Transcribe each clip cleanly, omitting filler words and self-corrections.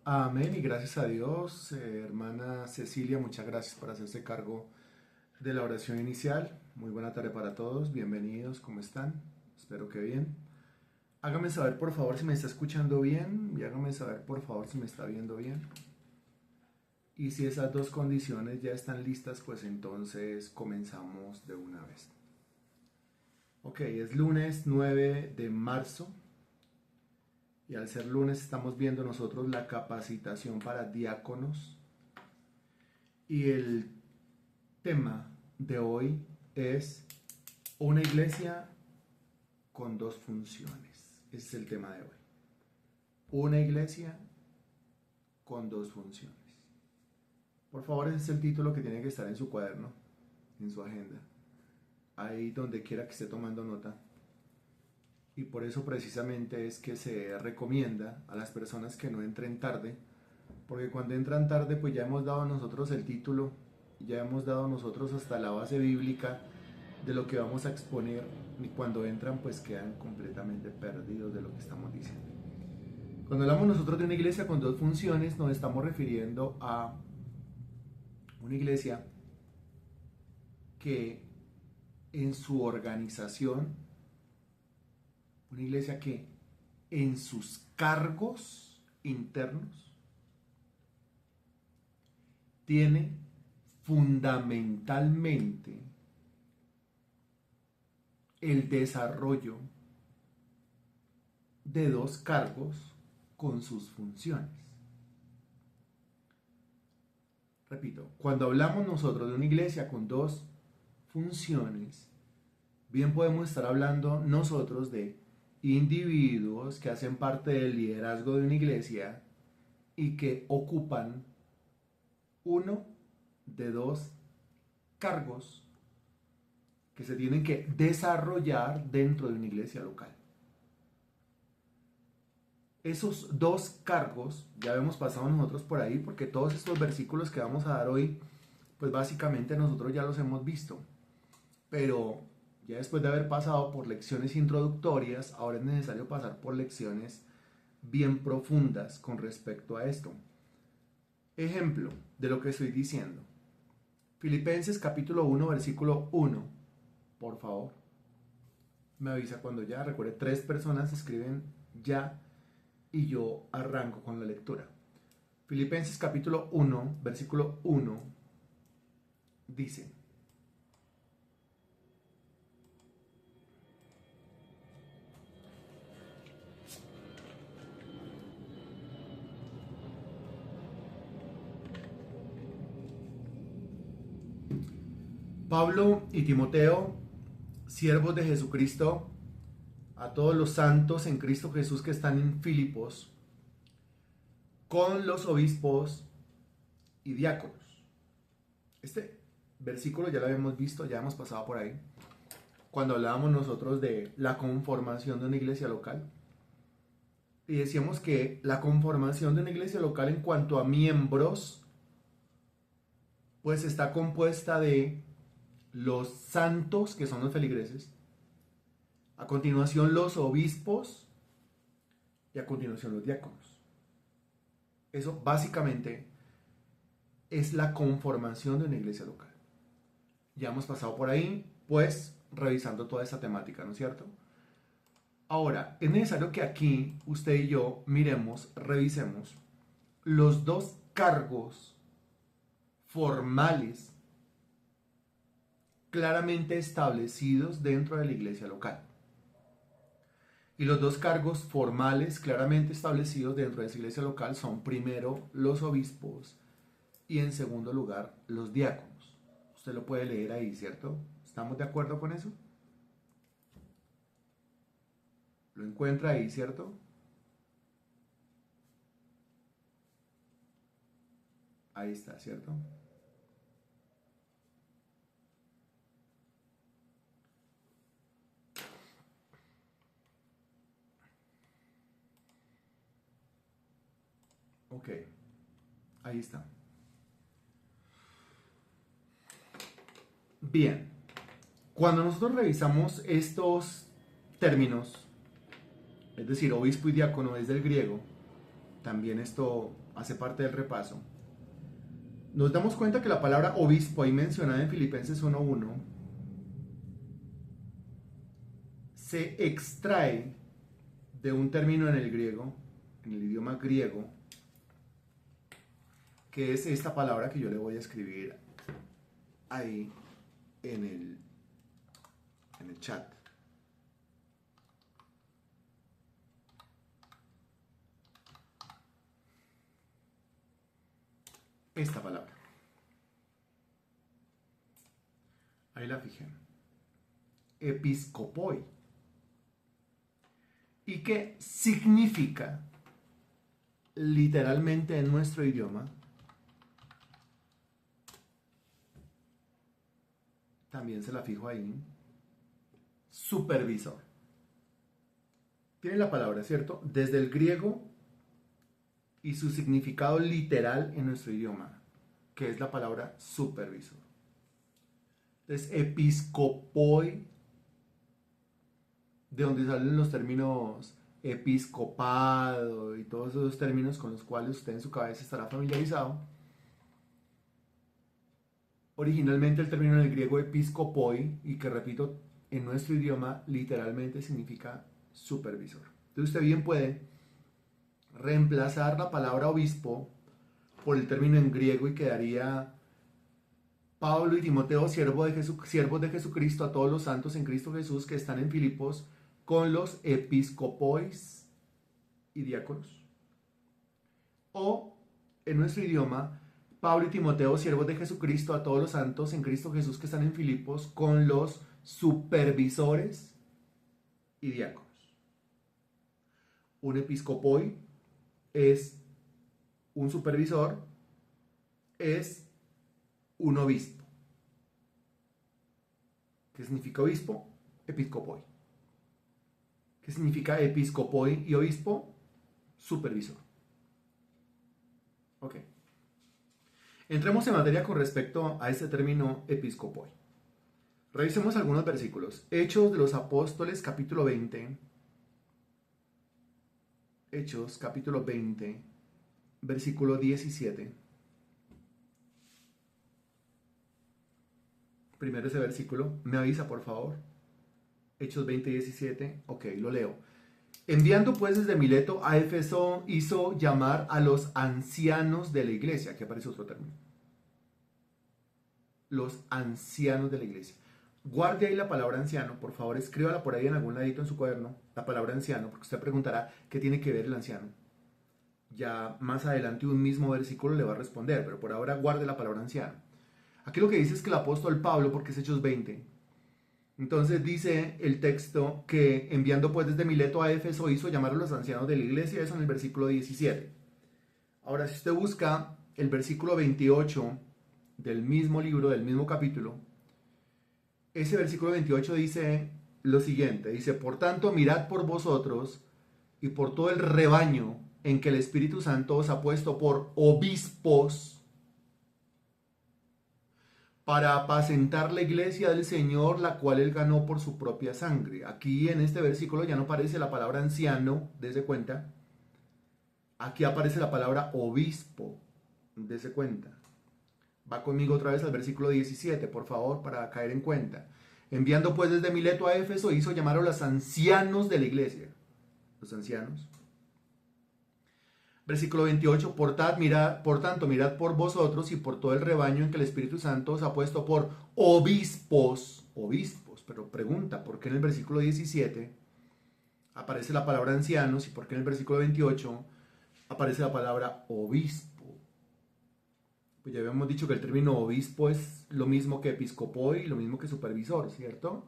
Amén y gracias a Dios. Hermana Cecilia, muchas gracias por hacerse cargo de la oración inicial. Muy buena tarde para todos, bienvenidos, ¿cómo están? Espero que bien. Hágame saber por favor si me está escuchando bien y hágame saber por favor si me está viendo bien. Y si esas dos condiciones ya están listas, pues entonces comenzamos de una vez. Ok, es lunes 9 de marzo. Y al ser lunes estamos viendo nosotros la capacitación para diáconos. Y el tema de hoy es una iglesia con dos funciones. Ese es el tema de hoy. Una iglesia con dos funciones. Por favor, ese es el título que tiene que estar en su cuaderno, en su agenda. Ahí donde quiera que esté tomando nota. Y por eso precisamente es que se recomienda a las personas que no entren tarde, porque cuando entran tarde pues ya hemos dado nosotros el título, ya hemos dado nosotros hasta la base bíblica de lo que vamos a exponer, y cuando entran pues quedan completamente perdidos de lo que estamos diciendo. Cuando hablamos nosotros de una iglesia con dos funciones, nos estamos refiriendo a una iglesia que en su organización, una iglesia que en sus cargos internos tiene fundamentalmente el desarrollo de dos cargos con sus funciones. Repito, cuando hablamos nosotros de una iglesia con dos funciones, bien podemos estar hablando nosotros de individuos que hacen parte del liderazgo de una iglesia y que ocupan uno de dos cargos que se tienen que desarrollar dentro de una iglesia local. Esos dos cargos ya hemos pasado nosotros por ahí, porque todos estos versículos que vamos a dar hoy, pues básicamente nosotros ya los hemos visto. Pero ya después de haber pasado por lecciones introductorias, ahora es necesario pasar por lecciones bien profundas con respecto a esto. Ejemplo de lo que estoy diciendo. Filipenses capítulo 1, versículo 1. Por favor. Me avisa cuando ya. Recuerde, 3 personas escriben ya y yo arranco con la lectura. Filipenses capítulo 1, versículo 1 dice: Pablo y Timoteo, siervos de Jesucristo, a todos los santos en Cristo Jesús que están en Filipos, con los obispos y diáconos. Este versículo ya lo habíamos visto, ya hemos pasado por ahí, cuando hablábamos nosotros de la conformación de una iglesia local. Y decíamos que la conformación de una iglesia local en cuanto a miembros, pues está compuesta de los santos, que son los feligreses, a continuación los obispos y a continuación los diáconos. Eso básicamente es la conformación de una iglesia local. Ya hemos pasado por ahí, pues revisando toda esta temática, ¿no es cierto? Ahora, es necesario que aquí usted y yo miremos, revisemos los dos cargos formales claramente establecidos dentro de la iglesia local. Y los dos cargos formales claramente establecidos dentro de esa iglesia local son primero los obispos y en segundo lugar los diáconos. Usted lo puede leer ahí, ¿cierto? ¿Estamos de acuerdo con eso? Lo encuentra ahí, ¿cierto? Ahí está, ¿cierto? Ok, ahí está. Bien, cuando nosotros revisamos estos términos, es decir, obispo y diácono es del griego, también esto hace parte del repaso, nos damos cuenta que la palabra obispo ahí mencionada en Filipenses 1:1 se extrae de un término en el griego, en el idioma griego, que es esta palabra que yo le voy a escribir ahí en el chat. Esta palabra. Ahí la fijé. Episcopoi. ¿Y qué significa literalmente en nuestro idioma? También se la fijo ahí. Supervisor. Tiene la palabra, ¿cierto? Desde el griego y su significado literal en nuestro idioma, que es la palabra supervisor. Entonces, episcopoi, de donde salen los términos episcopado y todos esos términos con los cuales usted en su cabeza estará familiarizado. Originalmente el término en el griego episcopoi, y que repito, en nuestro idioma literalmente significa supervisor. Entonces usted bien puede reemplazar la palabra obispo por el término en griego y quedaría Pablo y Timoteo, siervos de Jesucristo, a todos los santos en Cristo Jesús que están en Filipos, con los episcopois y diáconos. O, en nuestro idioma, Pablo y Timoteo, siervos de Jesucristo, a todos los santos en Cristo Jesús que están en Filipos, con los supervisores y diáconos. Un episcopoi es un supervisor, es un obispo. ¿Qué significa obispo? Episcopoi. ¿Qué significa episcopoi y obispo? Supervisor. Ok. Entremos en materia con respecto a este término episcopoi. Revisemos algunos versículos. Hechos de los Apóstoles, capítulo 20. Hechos, capítulo 20, versículo 17. Primero ese versículo. Me avisa, por favor. Hechos 20, 17. Ok, lo leo. Enviando pues desde Mileto a Éfeso, hizo llamar a los ancianos de la iglesia. Aquí aparece otro término. Los ancianos de la iglesia. Guarde ahí la palabra anciano, por favor, escríbala por ahí en algún ladito en su cuaderno, la palabra anciano, porque usted preguntará qué tiene que ver el anciano. Ya más adelante un mismo versículo le va a responder, pero por ahora guarde la palabra anciano. Aquí lo que dice es que el apóstol Pablo, porque es Hechos 20, entonces dice el texto que enviando pues desde Mileto a Éfeso hizo llamar a los ancianos de la iglesia, eso en el versículo 17. Ahora, si usted busca el versículo 28 del mismo libro, del mismo capítulo, ese versículo 28 dice lo siguiente, dice, por tanto, mirad por vosotros y por todo el rebaño en que el Espíritu Santo os ha puesto por obispos para apacentar la iglesia del Señor, la cual él ganó por su propia sangre. Aquí en este versículo ya no aparece la palabra anciano, dése cuenta. Aquí aparece la palabra obispo, dése cuenta. Va conmigo otra vez al versículo 17, por favor, para caer en cuenta. Enviando pues desde Mileto a Éfeso, hizo llamar a los ancianos de la iglesia. Los ancianos. Versículo 28, por tanto, mirad por vosotros y por todo el rebaño en que el Espíritu Santo os ha puesto por obispos. Obispos, pero pregunta, ¿por qué en el versículo 17 aparece la palabra ancianos y por qué en el versículo 28 aparece la palabra obispo? Pues ya habíamos dicho que el término obispo es lo mismo que episcopoi, lo mismo que supervisor, ¿cierto?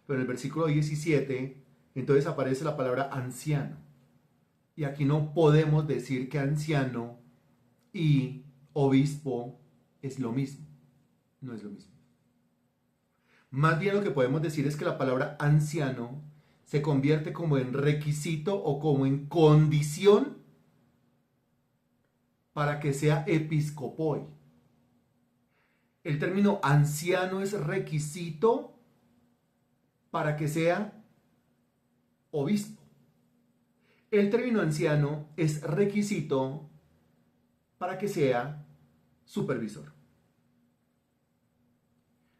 Pero en el versículo 17, entonces aparece la palabra anciano. Y aquí no podemos decir que anciano y obispo es lo mismo. No es lo mismo. Más bien lo que podemos decir es que la palabra anciano se convierte como en requisito o como en condición para que sea episcopoi. El término anciano es requisito para que sea obispo. El término anciano es requisito para que sea supervisor.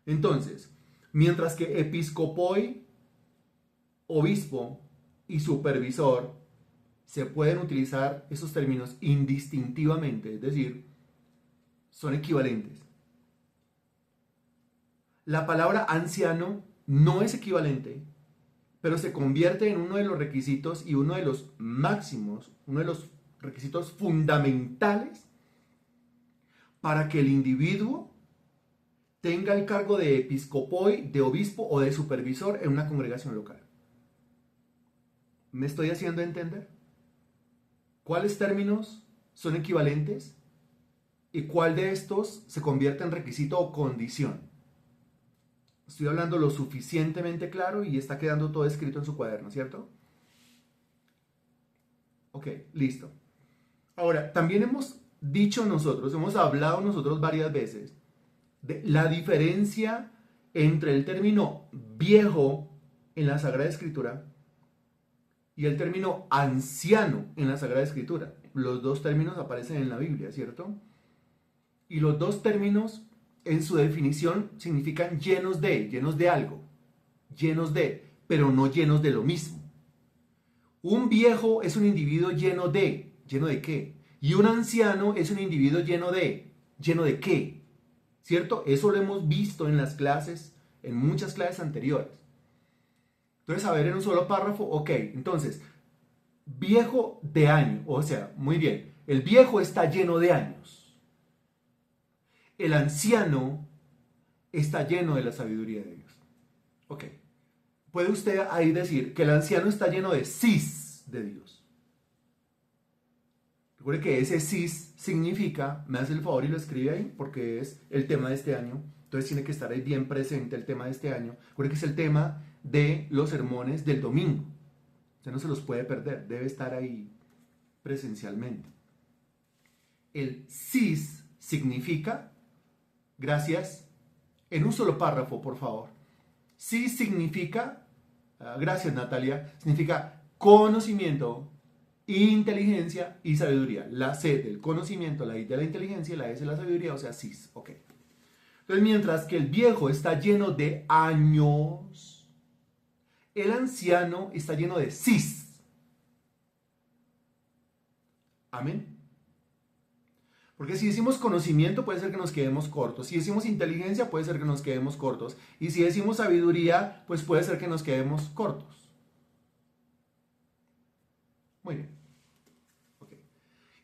Entonces, mientras que episcopoi, obispo y supervisor, se pueden utilizar esos términos indistintivamente, es decir, son equivalentes. La palabra anciano no es equivalente, pero se convierte en uno de los requisitos y uno de los máximos, uno de los requisitos fundamentales para que el individuo tenga el cargo de episcopoi, de obispo o de supervisor en una congregación local. ¿Me estoy haciendo entender? ¿Cuáles términos son equivalentes? ¿Y cuál de estos se convierte en requisito o condición? Estoy hablando lo suficientemente claro y está quedando todo escrito en su cuaderno, ¿cierto? Ok, listo. Ahora, también hemos dicho nosotros, hemos hablado nosotros varias veces de la diferencia entre el término viejo en la Sagrada Escritura y el término anciano en la Sagrada Escritura. Los dos términos aparecen en la Biblia, ¿cierto? Y los dos términos en su definición significan llenos de algo, llenos de, pero no llenos de lo mismo. Un viejo es un individuo ¿lleno de qué? Y un anciano es un individuo ¿lleno de qué? ¿Cierto? Eso lo hemos visto en las clases, en muchas clases anteriores. Entonces, a ver, en un solo párrafo, ok, entonces, viejo de año, o sea, muy bien, el viejo está lleno de años. El anciano está lleno de la sabiduría de Dios. Ok, puede usted ahí decir que el anciano está lleno de sis de Dios. Recuerde que ese sis significa, me hace el favor y lo escribe ahí, porque es el tema de este año. Entonces tiene que estar ahí bien presente el tema de este año. Recuerde que es el tema de los sermones del domingo. Usted no se los puede perder, debe estar ahí presencialmente. El sis significa, gracias, en un solo párrafo, por favor. Sis significa, gracias Natalia, significa conocimiento, inteligencia y sabiduría. La C del conocimiento, la I de la inteligencia y la S de la sabiduría, o sea, sis. Ok. Entonces, mientras que el viejo está lleno de años, el anciano está lleno de sis. Amén. Porque si decimos conocimiento, puede ser que nos quedemos cortos. Si decimos inteligencia, puede ser que nos quedemos cortos. Y si decimos sabiduría, pues puede ser que nos quedemos cortos. Muy bien. Okay.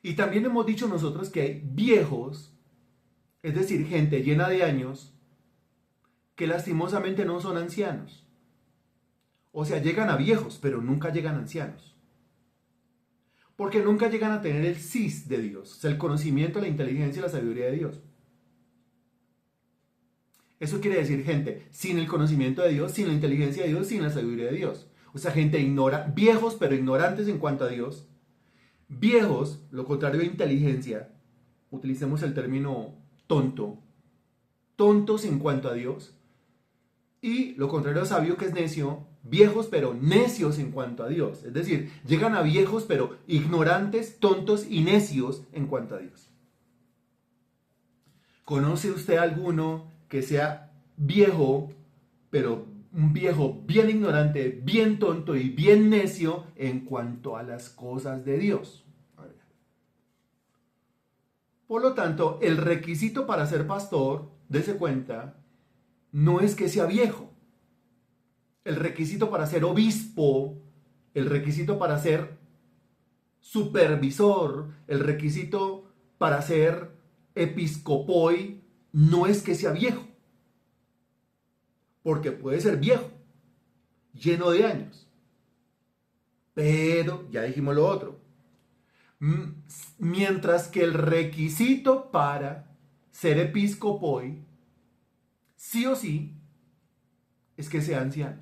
Y también hemos dicho nosotros que hay viejos, es decir, gente llena de años, que lastimosamente no son ancianos. O sea, llegan a viejos, pero nunca llegan a ancianos. Porque nunca llegan a tener el sis de Dios, o sea, el conocimiento, la inteligencia y la sabiduría de Dios. Eso quiere decir gente sin el conocimiento de Dios, sin la inteligencia de Dios, sin la sabiduría de Dios. O sea, gente viejos pero ignorantes en cuanto a Dios. Viejos, lo contrario de inteligencia, utilicemos el término tonto. Tontos en cuanto a Dios. Y lo contrario a sabio, que es necio, viejos pero necios en cuanto a Dios. Es decir, llegan a viejos pero ignorantes, tontos y necios en cuanto a Dios. ¿Conoce usted alguno que sea viejo, pero un viejo bien ignorante, bien tonto y bien necio en cuanto a las cosas de Dios? Por lo tanto, el requisito para ser pastor, dése cuenta, no es que sea viejo. El requisito para ser obispo, el requisito para ser supervisor, el requisito para ser episcopoi, no es que sea viejo. Porque puede ser viejo, lleno de años. Pero, ya dijimos lo otro. Mientras que el requisito para ser episcopoi, sí o sí, es que sea anciano.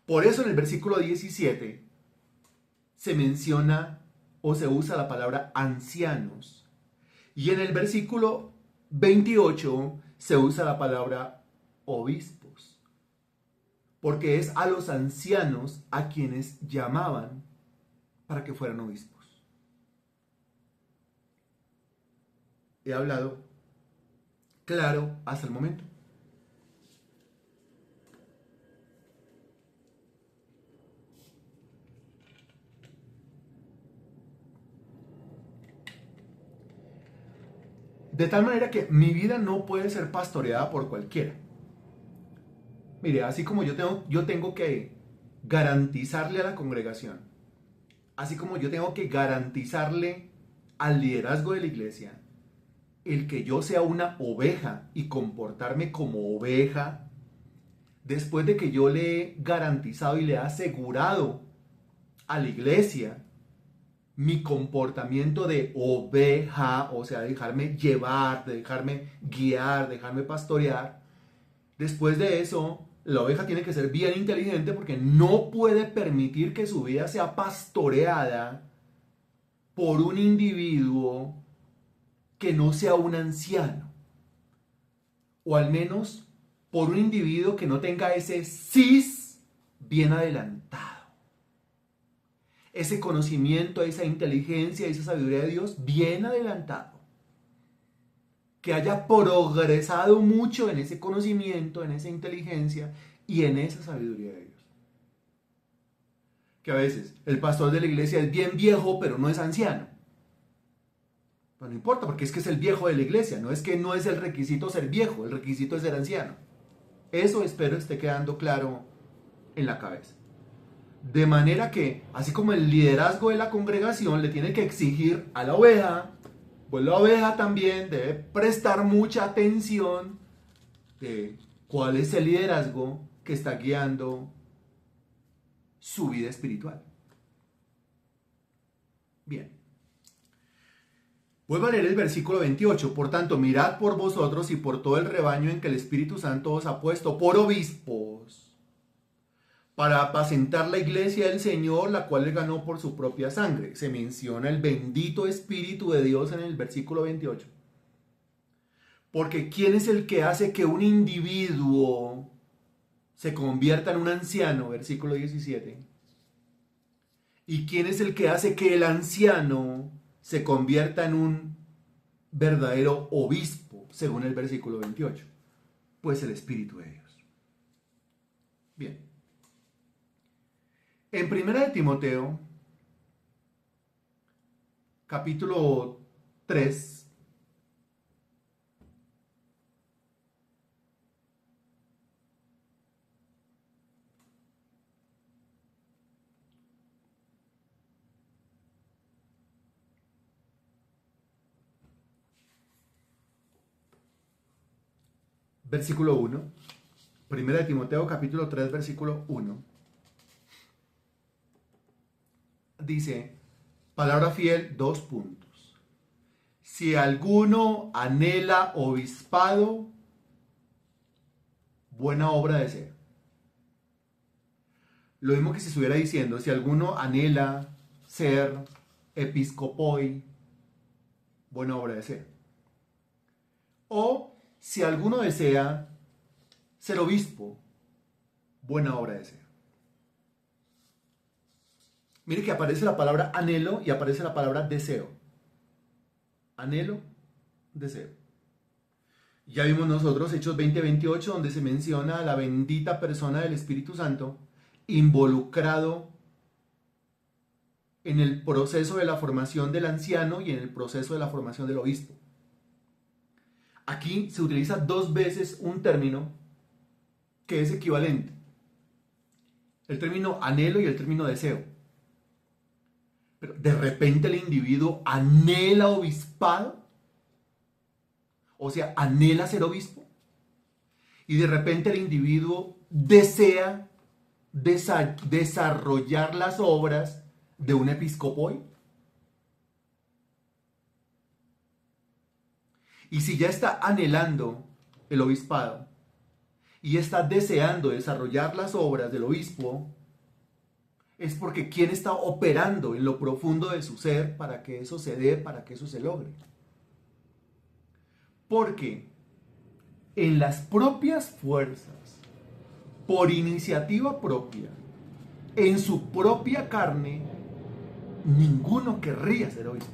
Por eso en el versículo 17 se menciona o se usa la palabra ancianos. Y en el versículo 28 se usa la palabra obispos. porque es a los ancianos a quienes llamaban para que fueran obispos. He hablado claro hasta el momento. De tal manera que mi vida no puede ser pastoreada por cualquiera. Mire, así como yo tengo que garantizarle a la congregación, así como yo tengo que garantizarle al liderazgo de la iglesia, el que yo sea una oveja y comportarme como oveja, después de que yo le he garantizado y le he asegurado a la iglesia mi comportamiento de oveja, o sea, dejarme llevar, de dejarme guiar, dejarme pastorear, después de eso, la oveja tiene que ser bien inteligente porque no puede permitir que su vida sea pastoreada por un individuo que no sea un anciano. O al menos por un individuo que no tenga ese cis bien adelantado. Ese conocimiento, esa inteligencia, esa sabiduría de Dios bien adelantado. Que haya progresado mucho en ese conocimiento, en esa inteligencia y en esa sabiduría de Dios. Que a veces el pastor de la iglesia es bien viejo, pero no es anciano. Pero no importa, porque es que es el viejo de la iglesia. No es que no es el requisito ser viejo, el requisito es ser anciano. Eso espero esté quedando claro en la cabeza. De manera que, así como el liderazgo de la congregación le tiene que exigir a la oveja, pues la oveja también debe prestar mucha atención de cuál es el liderazgo que está guiando su vida espiritual. Bien. Vuelvo a leer el versículo 28. Por tanto, mirad por vosotros y por todo el rebaño en que el Espíritu Santo os ha puesto por obispos, para apacentar la iglesia del Señor, la cual le ganó por su propia sangre. Se menciona el bendito Espíritu de Dios en el versículo 28. Porque ¿quién es el que hace que un individuo se convierta en un anciano? Versículo 17. ¿Y quién es el que hace que el anciano se convierta en un verdadero obispo, según el versículo 28? Pues el Espíritu de Dios. Bien. En 1 de Timoteo, capítulo 3, versículo 1, 1 de Timoteo, capítulo 3, versículo 1, dice, palabra fiel, 2 puntos. Si alguno anhela obispado, buena obra desea. Lo mismo que si estuviera diciendo, si alguno anhela ser episcopoi, buena obra desea. O si alguno desea ser obispo, buena obra desea. Mire que aparece la palabra anhelo y aparece la palabra deseo. Anhelo, deseo. Ya vimos nosotros Hechos 20-28, donde se menciona a la bendita persona del Espíritu Santo involucrado en el proceso de la formación del anciano y en el proceso de la formación del obispo. Aquí se utiliza 2 veces un término que es equivalente. El término anhelo y el término deseo. Pero de repente el individuo anhela obispado, o sea, anhela ser obispo, y de repente el individuo desea desarrollar las obras de un episcopoi. Y si ya está anhelando el obispado y está deseando desarrollar las obras del obispo, es porque ¿quién está operando en lo profundo de su ser para que eso se dé, para que eso se logre? Porque en las propias fuerzas, por iniciativa propia, en su propia carne, ninguno querría ser obispo.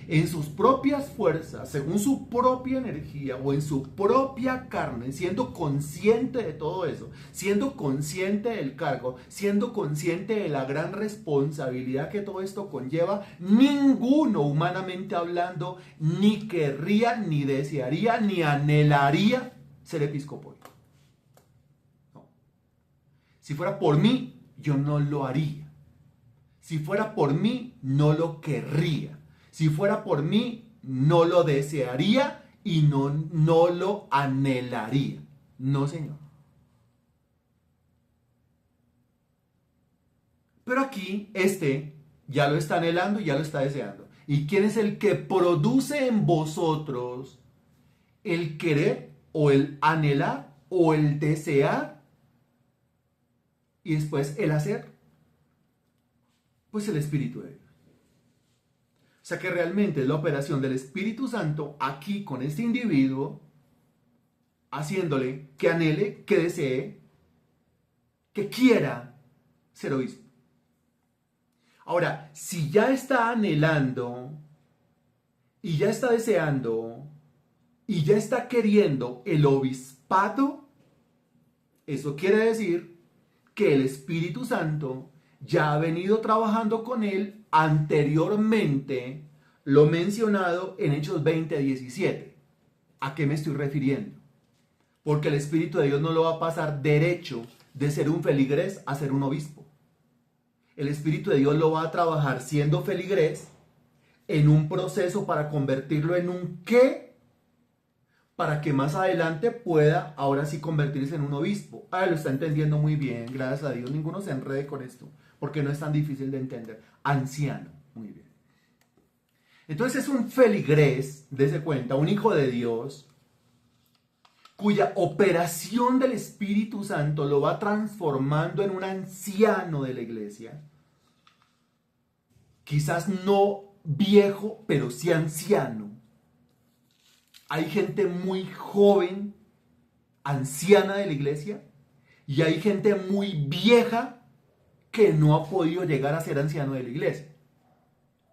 En sus propias fuerzas, según su propia energía o en su propia carne, siendo consciente de todo eso, siendo consciente del cargo, siendo consciente de la gran responsabilidad que todo esto conlleva, ninguno, humanamente hablando, ni querría, ni desearía, ni anhelaría ser episcopal. No. Si fuera por mí, yo no lo haría. Si fuera por mí, no lo querría. Si fuera por mí, no lo desearía y no lo anhelaría. No, señor. Pero aquí, ya lo está anhelando y ya lo está deseando. ¿Y quién es el que produce en vosotros el querer o el anhelar o el desear y después el hacer? Pues el Espíritu de Dios. O sea que realmente es la operación del Espíritu Santo aquí con este individuo, haciéndole que anhele, que desee, que quiera ser obispo. Ahora, si ya está anhelando y ya está deseando y ya está queriendo el obispado, eso quiere decir que el Espíritu Santo ya ha venido trabajando con él anteriormente, lo mencionado en Hechos 20:17. ¿A qué me estoy refiriendo? Porque el Espíritu de Dios no lo va a pasar derecho de ser un feligrés a ser un obispo. El Espíritu de Dios lo va a trabajar siendo feligrés en un proceso para convertirlo en un qué, para que más adelante pueda ahora sí convertirse en un obispo. Lo está entendiendo muy bien, gracias a Dios. Ninguno se enrede con esto, porque no es tan difícil de entender. Anciano, muy bien. Entonces es un feligrés, dése cuenta, un hijo de Dios, cuya operación del Espíritu Santo lo va transformando en un anciano de la iglesia. Quizás no viejo, pero sí anciano. Hay gente muy joven, anciana de la iglesia, y hay gente muy vieja que no ha podido llegar a ser anciano de la iglesia.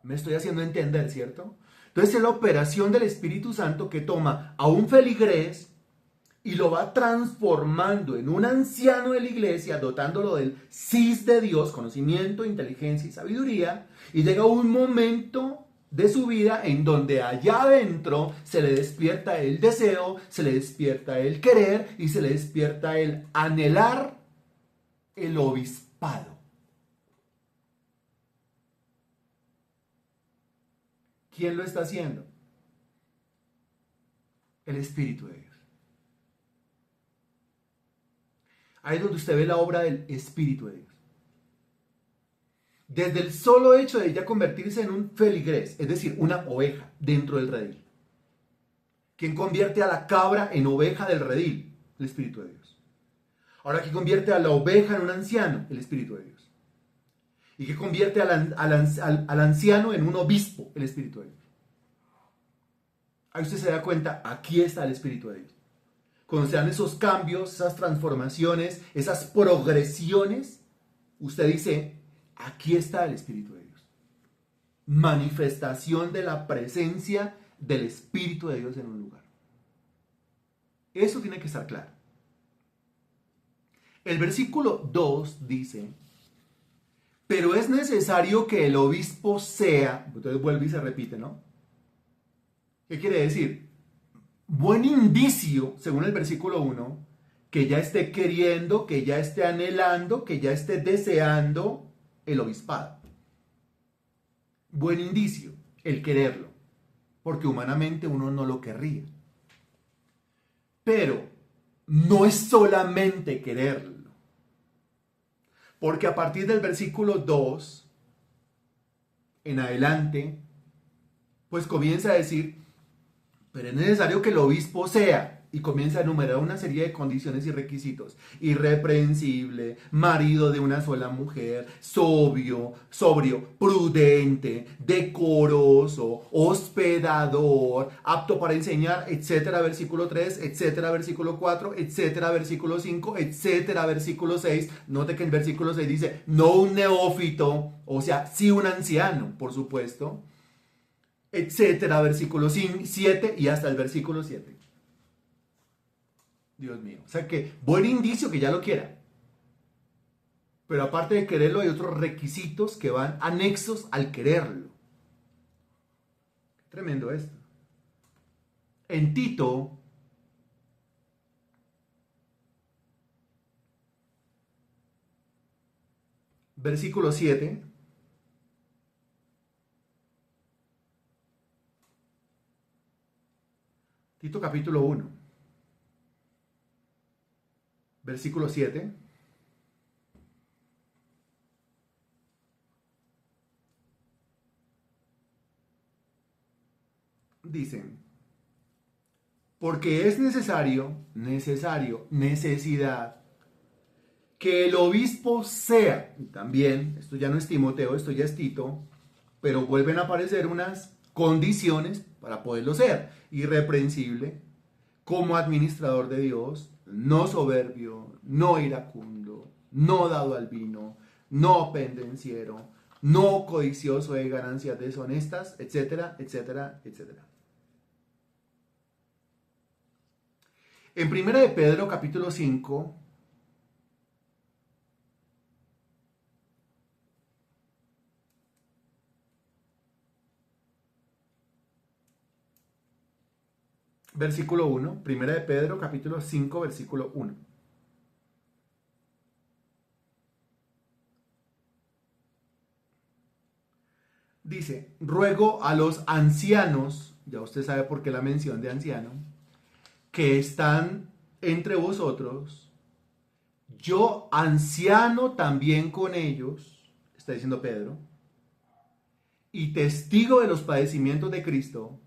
Me estoy haciendo entender, ¿cierto? Entonces es la operación del Espíritu Santo que toma a un feligrés y lo va transformando en un anciano de la iglesia, dotándolo del sis de Dios, conocimiento, inteligencia y sabiduría, y llega un momento de su vida en donde allá adentro se le despierta el deseo, se le despierta el querer y se le despierta el anhelar el obispado. ¿Quién lo está haciendo? El Espíritu de Dios. Ahí es donde usted ve la obra del Espíritu de Dios. Desde el solo hecho de ella convertirse en un feligrés, es decir, una oveja dentro del redil. ¿Quién convierte a la cabra en oveja del redil? El Espíritu de Dios. Ahora, ¿quién convierte a la oveja en un anciano? El Espíritu de Dios. ¿Y qué convierte al anciano en un obispo? El Espíritu de Dios. Ahí usted se da cuenta, aquí está el Espíritu de Dios. Cuando se dan esos cambios, esas transformaciones, esas progresiones, usted dice, aquí está el Espíritu de Dios. Manifestación de la presencia del Espíritu de Dios en un lugar. Eso tiene que estar claro. El versículo 2 dice, pero es necesario que el obispo sea, entonces vuelve y se repite, ¿no? ¿Qué quiere decir? Buen indicio, según el versículo 1, que ya esté queriendo, que ya esté anhelando, que ya esté deseando el obispado. Buen indicio, el quererlo, porque humanamente uno no lo querría. Pero no es solamente quererlo, porque a partir del versículo 2 en adelante, pues comienza a decir, pero es necesario que el obispo sea, Y comienza a enumerar una serie de condiciones y requisitos. Irreprensible, marido de una sola mujer, sobrio, prudente, decoroso, hospedador, apto para enseñar, etcétera, versículo 3, etcétera, versículo 4, etcétera, versículo 5, etcétera, versículo 6. Note que en versículo 6 dice, no un neófito, o sea, sí un anciano, por supuesto, etcétera, versículo 7 y hasta el versículo 7. Dios mío. O sea que buen indicio que ya lo quiera. Pero aparte de quererlo, hay otros requisitos que van anexos al quererlo. Tremendo esto. En Tito, versículo 7, Tito capítulo 1, versículo 7, dicen, porque es necesidad, que el obispo sea, y también, esto ya no es Timoteo, esto ya es Tito, pero vuelven a aparecer unas condiciones para poderlo ser, irreprensible, como administrador de Dios, no soberbio, no iracundo, no dado al vino, no pendenciero, no codicioso de ganancias deshonestas, etcétera, etcétera, etcétera. En 1 de Pedro capítulo 5, versículo 1, 1 de Pedro capítulo 5, versículo 1. Dice, ruego a los ancianos, ya usted sabe por qué la mención de anciano, que están entre vosotros, yo anciano también con ellos, está diciendo Pedro, y testigo de los padecimientos de Cristo,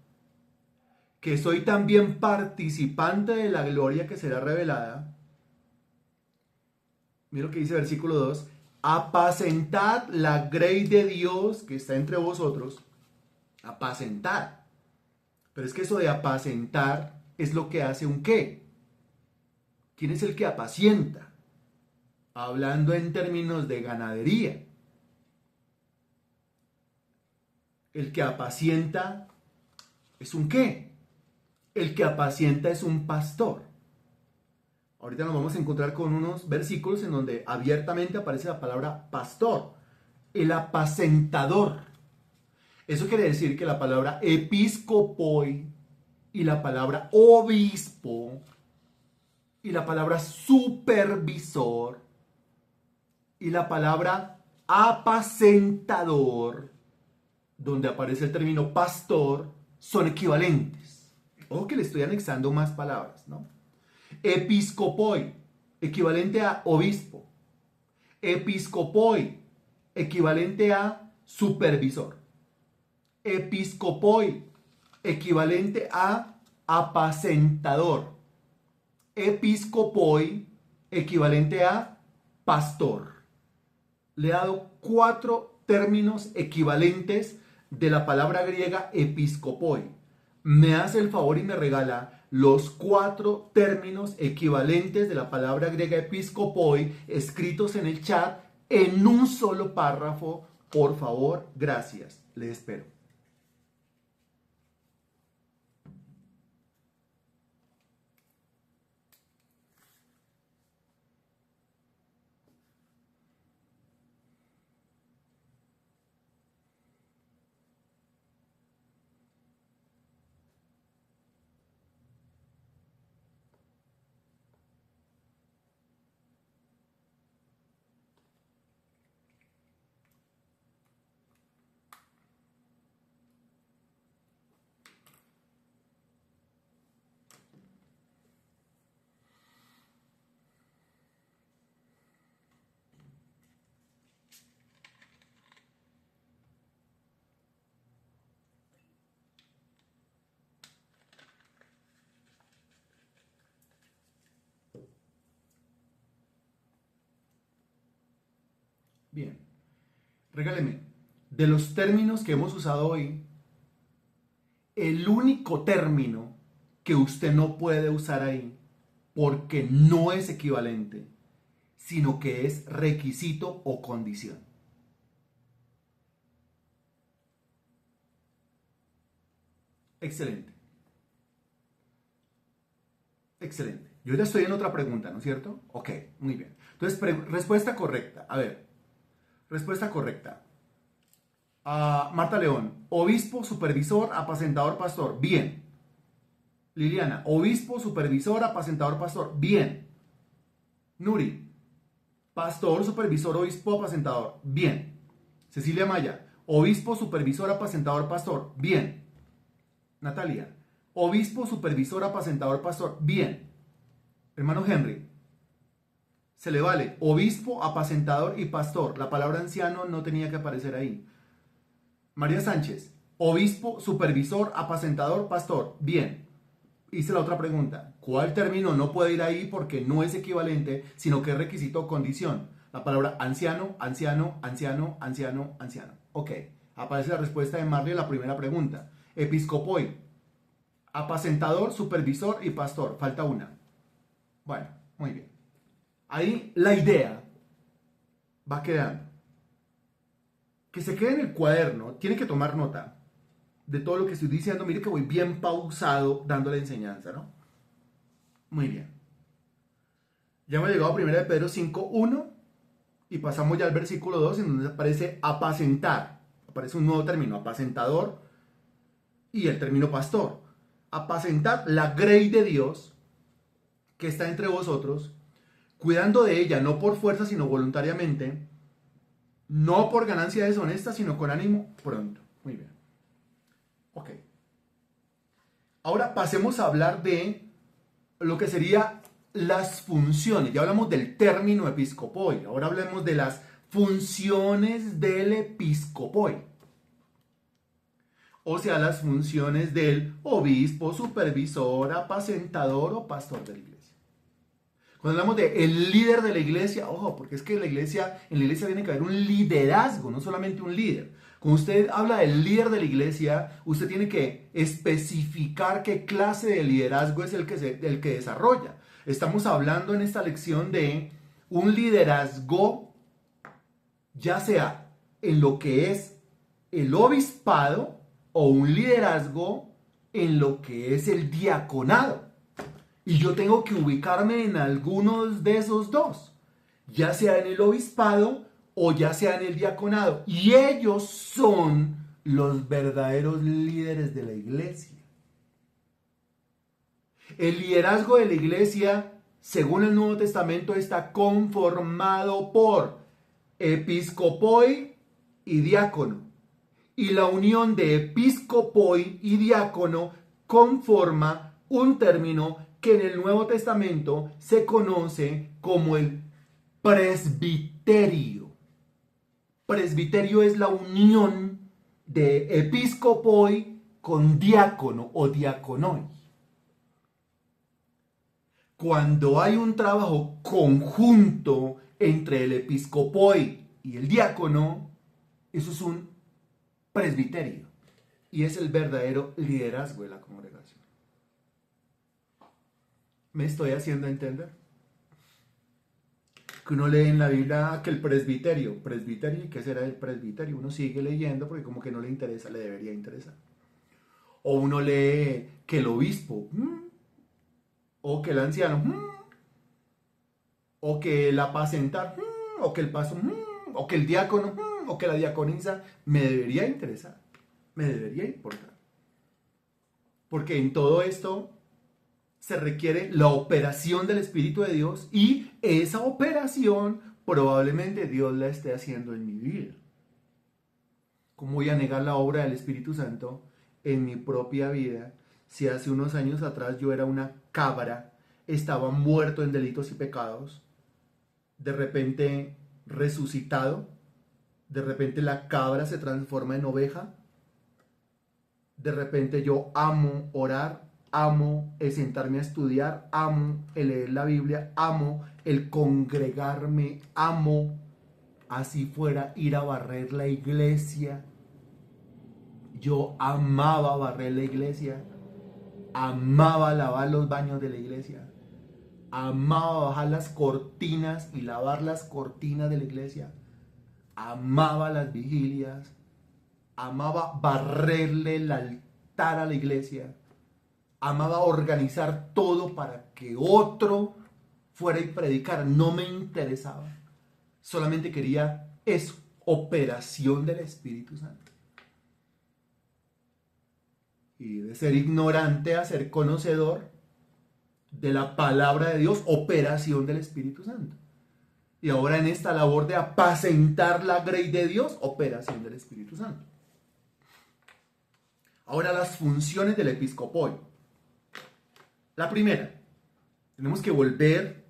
que soy también participante de la gloria que será revelada. Mira lo que dice versículo 2, apacentad la grey de Dios que está entre vosotros, apacentar. Pero es que eso de apacentar es lo que hace un qué. ¿Quién es el que apacienta? Hablando en términos de ganadería. El que apacienta es un qué. El que apacienta es un pastor. Ahorita nos vamos a encontrar con unos versículos en donde abiertamente aparece la palabra pastor. El apacentador. Eso quiere decir que la palabra episcopoi y la palabra obispo y la palabra supervisor y la palabra apacentador, donde aparece el término pastor, son equivalentes. Ojo que le estoy anexando más palabras, ¿no? Episcopoi, equivalente a obispo. Episcopoi, equivalente a supervisor. Episcopoi, equivalente a apacentador. Episcopoi, equivalente a pastor. Le he dado 4 términos equivalentes de la palabra griega episcopoi. Me hace el favor y me regala los 4 términos equivalentes de la palabra griega episcopoi escritos en el chat en un solo párrafo. Por favor, gracias. Le espero. Bien. Regáleme, de los términos que hemos usado hoy, el único término que usted no puede usar ahí, porque no es equivalente, sino que es requisito o condición. Excelente. Excelente. Yo ya estoy en otra pregunta, ¿no es cierto? Ok, muy bien. Entonces, respuesta correcta. A ver, respuesta correcta. Marta León, obispo, supervisor, apacentador, pastor. Bien. Liliana, obispo, supervisor, apacentador, pastor. Bien. Nuri, pastor, supervisor, obispo, apacentador. Bien. Cecilia Maya, obispo, supervisor, apacentador, pastor. Bien. Natalia, obispo, supervisor, apacentador, pastor. Bien. Hermano Henry, se le vale obispo, apacentador y pastor. La palabra anciano no tenía que aparecer ahí. María Sánchez, obispo, supervisor, apacentador, pastor. Bien. Hice la otra pregunta. ¿Cuál término no puede ir ahí porque no es equivalente, sino que es requisito o condición? La palabra anciano, anciano, anciano, anciano, anciano. Ok. Aparece la respuesta de Marley a la primera pregunta. Episcopoi, apacentador, supervisor y pastor. Falta una. Bueno, muy bien. Ahí la idea va quedando. Que se quede en el cuaderno, tiene que tomar nota de todo lo que estoy diciendo. Mire que voy bien pausado dando la enseñanza, ¿no? Muy bien. Ya hemos llegado a 1 de Pedro 5:1 y pasamos ya al versículo 2 en donde aparece apacentar. Aparece un nuevo término, apacentador y el término pastor. Apacentar la grey de Dios que está entre vosotros, cuidando de ella no por fuerza sino voluntariamente, no por ganancia deshonesta sino con ánimo pronto. Muy bien. Ok. Ahora pasemos a hablar de lo que sería las funciones. Ya hablamos del término episcopoi. Ahora hablemos de las funciones del episcopoi. O sea, las funciones del obispo, supervisor, apacentador o pastor de la iglesia. Cuando hablamos de el líder de la iglesia, ojo, porque es que en la iglesia tiene que haber un liderazgo, no solamente un líder. Cuando usted habla del líder de la iglesia, usted tiene que especificar qué clase de liderazgo es el que desarrolla. Estamos hablando en esta lección de un liderazgo, ya sea en lo que es el obispado o un liderazgo en lo que es el diaconado. Y yo tengo que ubicarme en algunos de esos dos, ya sea en el obispado o ya sea en el diaconado. Y ellos son los verdaderos líderes de la iglesia. El liderazgo de la iglesia, según el Nuevo Testamento, está conformado por episcopoi y diácono. Y la unión de episcopoi y diácono conforma un término que en el Nuevo Testamento se conoce como el presbiterio. Presbiterio es la unión de episcopoi con diácono o diaconoi. Cuando hay un trabajo conjunto entre el episcopoi y el diácono, eso es un presbiterio y es el verdadero liderazgo de la congregación. ¿Me estoy haciendo entender? Que uno lee en la Biblia que el presbiterio, ¿y qué será el presbiterio? Uno sigue leyendo porque como que no le interesa, le debería interesar. O uno lee que el obispo, o que el anciano, o que el apacentar, o que el pastor, o que el diácono, o que la diaconisa, me debería interesar, me debería importar. Porque en todo esto se requiere la operación del Espíritu de Dios y esa operación probablemente Dios la esté haciendo en mi vida. ¿Cómo voy a negar la obra del Espíritu Santo en mi propia vida si hace unos años atrás yo era una cabra, estaba muerto en delitos y pecados, de repente resucitado, de repente la cabra se transforma en oveja, de repente yo amo orar, amo el sentarme a estudiar, amo el leer la Biblia, amo el congregarme, amo así fuera ir a barrer la iglesia. Yo amaba barrer la iglesia, amaba lavar los baños de la iglesia, amaba bajar las cortinas y lavar las cortinas de la iglesia, amaba las vigilias, amaba barrerle el altar a la iglesia, amaba organizar todo para que otro fuera y predicara. No me interesaba, solamente quería eso, operación del Espíritu Santo. Y de ser ignorante a ser conocedor de la palabra de Dios, operación del Espíritu Santo. Y ahora en esta labor de apacentar la grey de Dios, operación del Espíritu Santo. Ahora las funciones del episcopio. La primera, tenemos que volver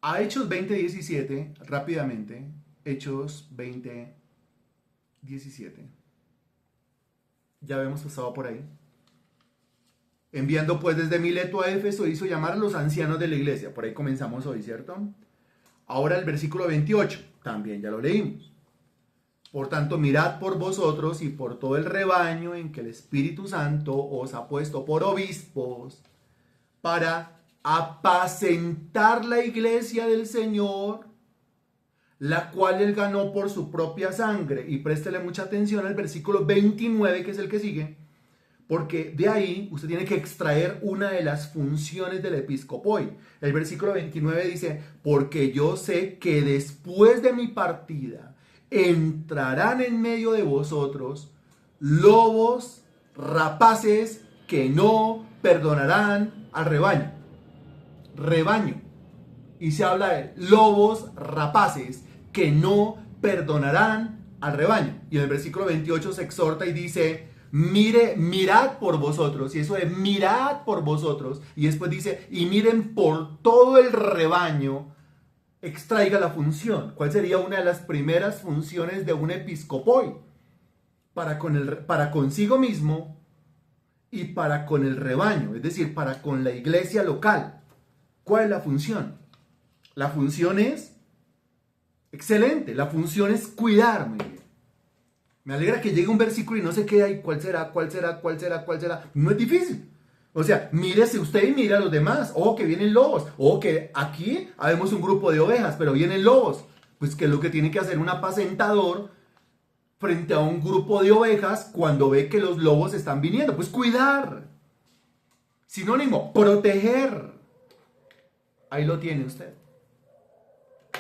a Hechos 20:17, rápidamente, Hechos 20:17. Ya habíamos pasado por ahí. Enviando pues desde Mileto a Éfeso, hizo llamar a los ancianos de la iglesia. Por ahí comenzamos hoy, ¿cierto? Ahora el versículo 28, también ya lo leímos. Por tanto, mirad por vosotros y por todo el rebaño en que el Espíritu Santo os ha puesto por obispos para apacentar la iglesia del Señor, la cual él ganó por su propia sangre. Y préstele mucha atención al versículo 29, que es el que sigue, porque de ahí usted tiene que extraer una de las funciones del episcopoi. El versículo 29 dice, porque yo sé que después de mi partida entrarán en medio de vosotros lobos rapaces que no perdonarán al rebaño. Rebaño. Y se habla de lobos rapaces que no perdonarán al rebaño. Y en el versículo 28 se exhorta y dice, mirad por vosotros. Y eso es mirad por vosotros. Y después dice, y miren por todo el rebaño. Extraiga la función. ¿Cuál sería una de las primeras funciones de un episcopoi? Para consigo mismo y para con el rebaño, es decir, para con la iglesia local. ¿Cuál es la función? La función es excelente, la función es cuidar. Muy bien. Me alegra que llegue un versículo y no se quede ahí, ¿cuál será? No es difícil. O sea, mírese usted y mire a los demás. Oh, que vienen lobos. Oh, que aquí habemos un grupo de ovejas, pero vienen lobos. Pues, ¿qué es lo que tiene que hacer un apacentador frente a un grupo de ovejas cuando ve que los lobos están viniendo? Pues cuidar. Sinónimo, proteger. Ahí lo tiene usted.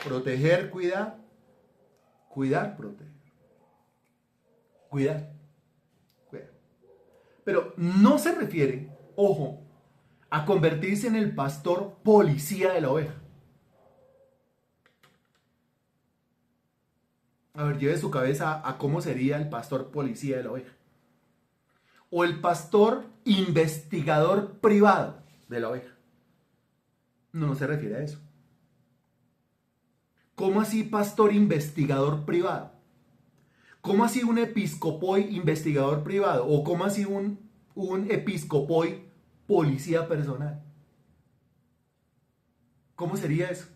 Proteger, cuidar. Cuidar, proteger. Cuidar. Pero no se refiere, ojo, a convertirse en el pastor policía de la oveja. A ver, lleve su cabeza a cómo sería el pastor policía de la oveja. O el pastor investigador privado de la oveja. No se refiere a eso. ¿Cómo así pastor investigador privado? ¿Cómo así un episcopoi investigador privado? ¿O cómo así un episcopoi policía personal? ¿Cómo sería eso?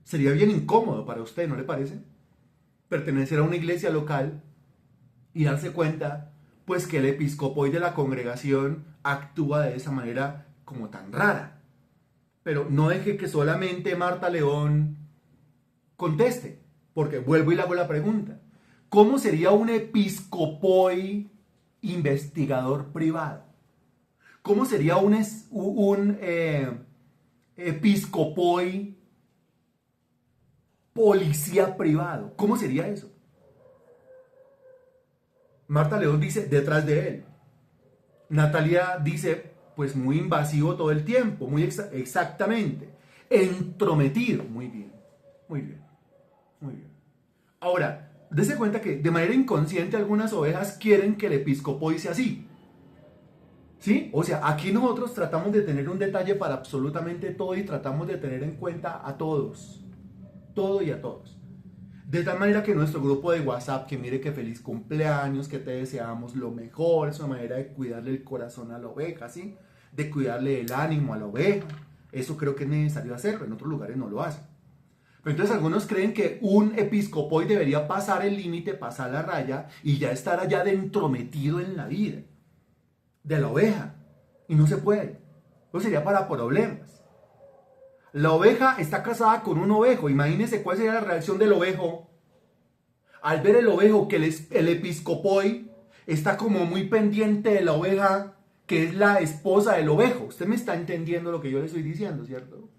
Sería bien incómodo para usted, ¿no le parece? Pertenecer a una iglesia local y darse cuenta, pues, que el episcopoi de la congregación actúa de esa manera como tan rara. Pero no deje que solamente Marta León conteste, porque vuelvo y le hago la pregunta. ¿Cómo sería un episcopoi investigador privado? ¿Cómo sería un episcopoi policía privado? ¿Cómo sería eso? Marta León dice, detrás de él. Natalia dice, pues muy invasivo todo el tiempo, muy exactamente. Entrometido, muy bien, muy bien, muy bien. Ahora, dése cuenta que de manera inconsciente algunas ovejas quieren que el episcopoi sea así. ¿Sí? O sea, aquí nosotros tratamos de tener un detalle para absolutamente todo y tratamos de tener en cuenta a todos. Todo y a todos. De tal manera que nuestro grupo de WhatsApp, que mire que feliz cumpleaños, que te deseamos lo mejor, es una manera de cuidarle el corazón a la oveja, ¿sí? De cuidarle el ánimo a la oveja, Eso creo que es necesario hacerlo, en otros lugares no lo hacen. Pero entonces algunos creen que un episcopoi debería pasar el límite, pasar la raya y ya estar allá de entrometido en la vida de la oveja. Y no se puede. Eso sería para problemas. La oveja está casada con un ovejo. Imagínense cuál sería la reacción del ovejo al ver el ovejo que el episcopoi está como muy pendiente de la oveja que es la esposa del ovejo. Usted me está entendiendo lo que yo le estoy diciendo, ¿cierto?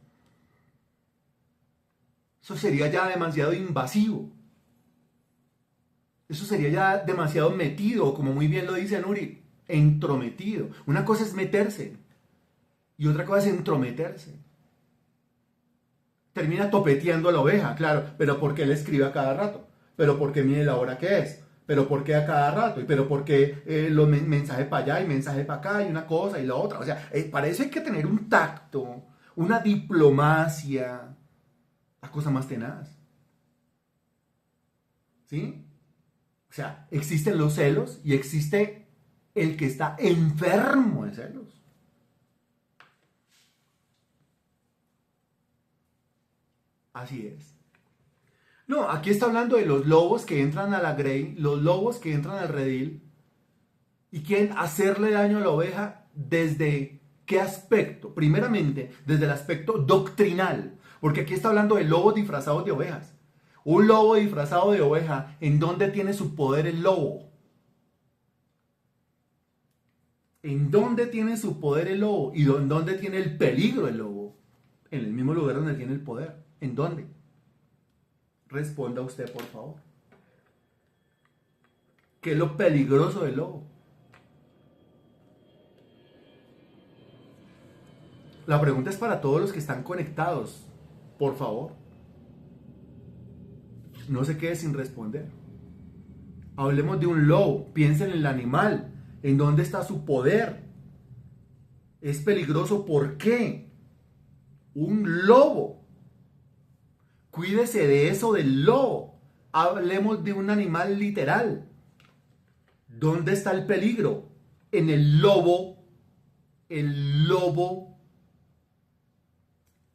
Eso sería ya demasiado invasivo. Eso sería ya demasiado metido, como muy bien lo dice Nuri, entrometido. Una cosa es meterse y otra cosa es entrometerse. Termina topeteando a la oveja, claro, pero ¿por qué le escribe a cada rato? ¿Pero por qué mide la hora que es? ¿Pero por qué a cada rato? ¿Y pero por qué los mensajes para allá y mensajes para acá y una cosa y la otra? O sea, para eso hay que tener un tacto, una diplomacia, la cosa más tenaz. ¿Sí? O sea, existen los celos y existe el que está enfermo de celos. Así es. No, aquí está hablando de los lobos que entran a la grey, los lobos que entran al redil y quieren hacerle daño a la oveja desde qué aspecto. Primeramente, desde el aspecto doctrinal, porque aquí está hablando de lobos disfrazados de ovejas. Un lobo disfrazado de oveja, ¿en dónde tiene su poder el lobo? ¿En dónde tiene su poder el lobo? ¿Y en dónde tiene el peligro el lobo? En el mismo lugar donde tiene el poder. ¿En dónde? Responda usted, por favor. ¿Qué es lo peligroso del lobo? La pregunta es para todos los que están conectados. Por favor. No se quede sin responder. Hablemos de un lobo. Piensen en el animal. ¿En dónde está su poder? Es peligroso. ¿Por qué? Un lobo. Cuídese de eso del lobo. Hablemos de un animal literal. ¿Dónde está el peligro? En el lobo. El lobo.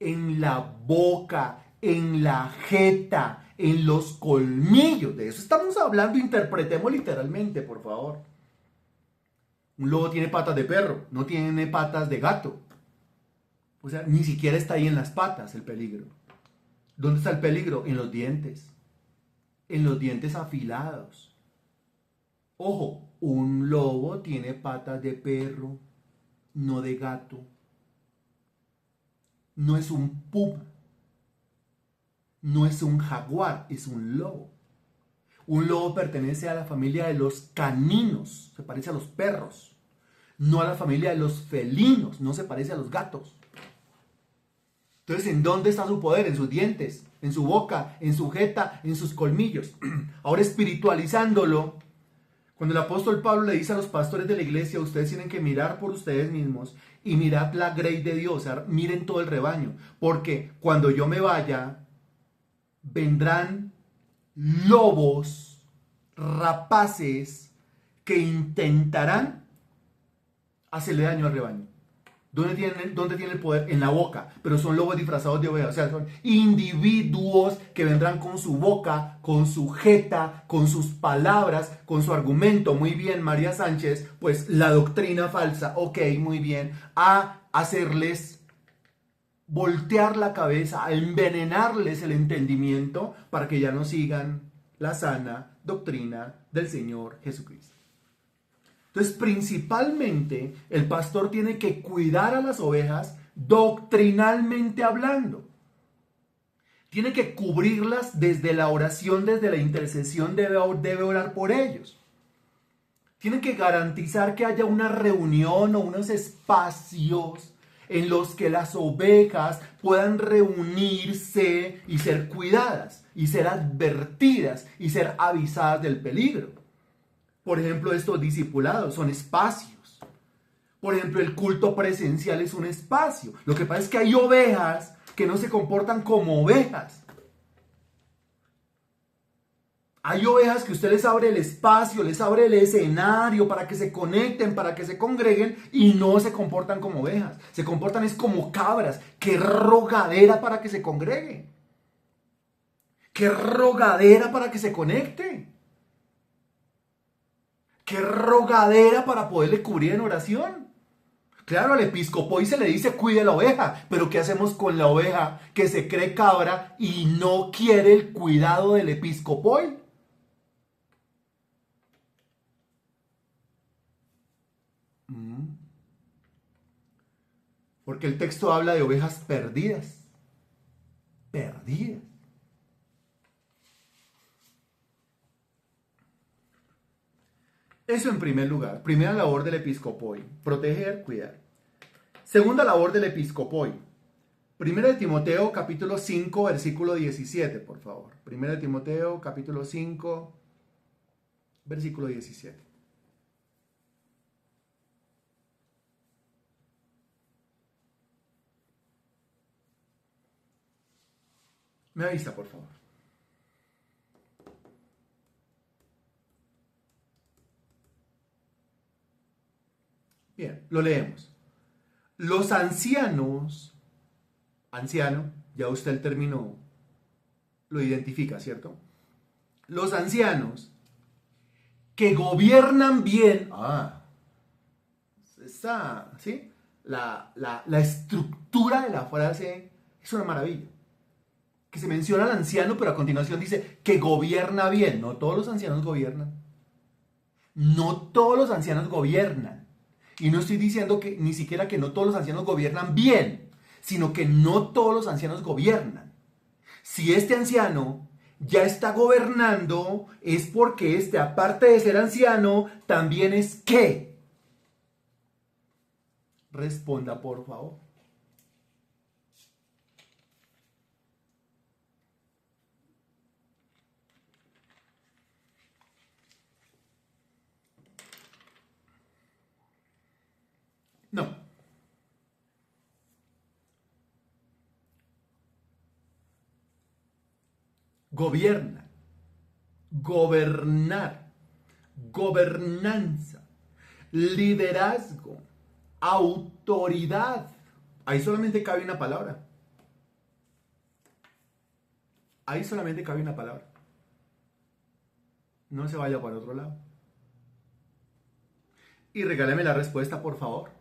En la boca. En la jeta. En los colmillos. De eso estamos hablando. Interpretemos literalmente, por favor. Un lobo tiene patas de perro. No tiene patas de gato. O sea, ni siquiera está ahí en las patas el peligro. ¿Dónde está el peligro? En los dientes. En los dientes afilados. Ojo, un lobo tiene patas de perro, no de gato. No es un puma. No es un jaguar, es un lobo. Un lobo pertenece a la familia de los caninos, se parece a los perros. No a la familia de los felinos, no se parece a los gatos. Entonces, ¿en dónde está su poder? En sus dientes, en su boca, en su jeta, en sus colmillos. Ahora, espiritualizándolo, cuando el apóstol Pablo le dice a los pastores de la iglesia, ustedes tienen que mirar por ustedes mismos y mirad la grey de Dios, o sea, miren todo el rebaño, porque cuando yo me vaya, vendrán lobos rapaces que intentarán hacerle daño al rebaño. ¿Dónde tiene el poder? En la boca, pero son lobos disfrazados de ovejas, o sea, son individuos que vendrán con su boca, con su jeta, con sus palabras, con su argumento. Muy bien, María Sánchez, pues la doctrina falsa, ok, muy bien, a hacerles voltear la cabeza, a envenenarles el entendimiento para que ya no sigan la sana doctrina del Señor Jesucristo. Entonces, principalmente, el pastor tiene que cuidar a las ovejas doctrinalmente hablando. Tiene que cubrirlas desde la oración, desde la intercesión, debe orar por ellos. Tiene que garantizar que haya una reunión o unos espacios en los que las ovejas puedan reunirse y ser cuidadas, y ser advertidas, y ser avisadas del peligro. Por ejemplo, estos discipulados son espacios. Por ejemplo, el culto presencial es un espacio. Lo que pasa es que hay ovejas que no se comportan como ovejas. Hay ovejas que usted les abre el espacio, les abre el escenario para que se conecten, para que se congreguen y no se comportan como ovejas. Se comportan es como cabras. ¡Qué rogadera para que se congregue! ¡Qué rogadera para que se conecte! ¡Qué rogadera para poderle cubrir en oración! Claro, al episcopo y se le dice cuide la oveja, pero ¿qué hacemos con la oveja que se cree cabra y no quiere el cuidado del episcopo? Porque el texto habla de ovejas perdidas. Perdidas. Eso en primer lugar. Primera labor del episcopoi. Proteger, cuidar. Segunda labor del episcopoi. Primera de Timoteo, capítulo 5, versículo 17, por favor. Primera de Timoteo, capítulo 5, versículo 17. Me avisa, por favor. Bien, lo leemos. Los ancianos, anciano, ya usted el término lo identifica, ¿cierto? Los ancianos que gobiernan bien, ¿sí? La estructura de la frase es una maravilla. Que se menciona al anciano, pero a continuación dice que gobierna bien. No todos los ancianos gobiernan. No todos los ancianos gobiernan. Y no estoy diciendo que ni siquiera que no todos los ancianos gobiernan bien, sino que no todos los ancianos gobiernan. Si este anciano ya está gobernando, es porque este, aparte de ser anciano, también es ¿qué? Responda, por favor. No. Gobierna. Gobernar. Gobernanza. Liderazgo. Autoridad. Ahí solamente cabe una palabra. Ahí solamente cabe una palabra. No se vaya para otro lado. Y regáleme la respuesta, por favor.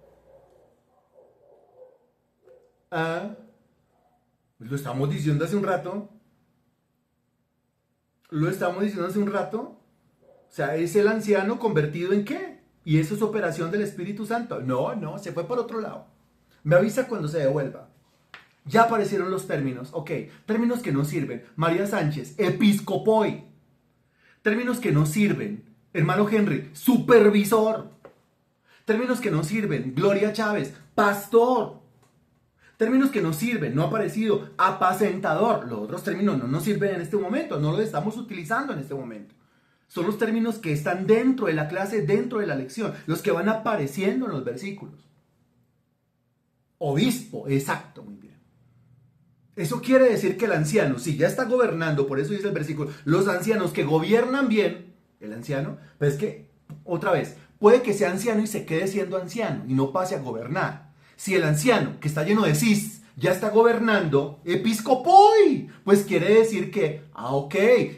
Pues lo estamos diciendo hace un rato. Lo estamos diciendo hace un rato. O sea, ¿es el anciano convertido en qué? ¿Y eso es operación del Espíritu Santo? No, se fue por otro lado. Me avisa cuando se devuelva. Ya aparecieron los términos. Ok, términos que no sirven. María Sánchez, episcopoi. Términos que no sirven. Hermano Henry, supervisor. Términos que no sirven. Gloria Chávez, pastor. Términos que no sirven, no ha aparecido, apacentador. Los otros términos no nos sirven en este momento, no los estamos utilizando en este momento. Son los términos que están dentro de la clase, dentro de la lección, los que van apareciendo en los versículos. Obispo, exacto, muy bien. Eso quiere decir que el anciano, si ya está gobernando, por eso dice el versículo, los ancianos que gobiernan bien, el anciano, pero es que, otra vez, puede que sea anciano y se quede siendo anciano y no pase a gobernar. Si el anciano, que está lleno de cis, ya está gobernando, episcopoi, pues quiere decir que,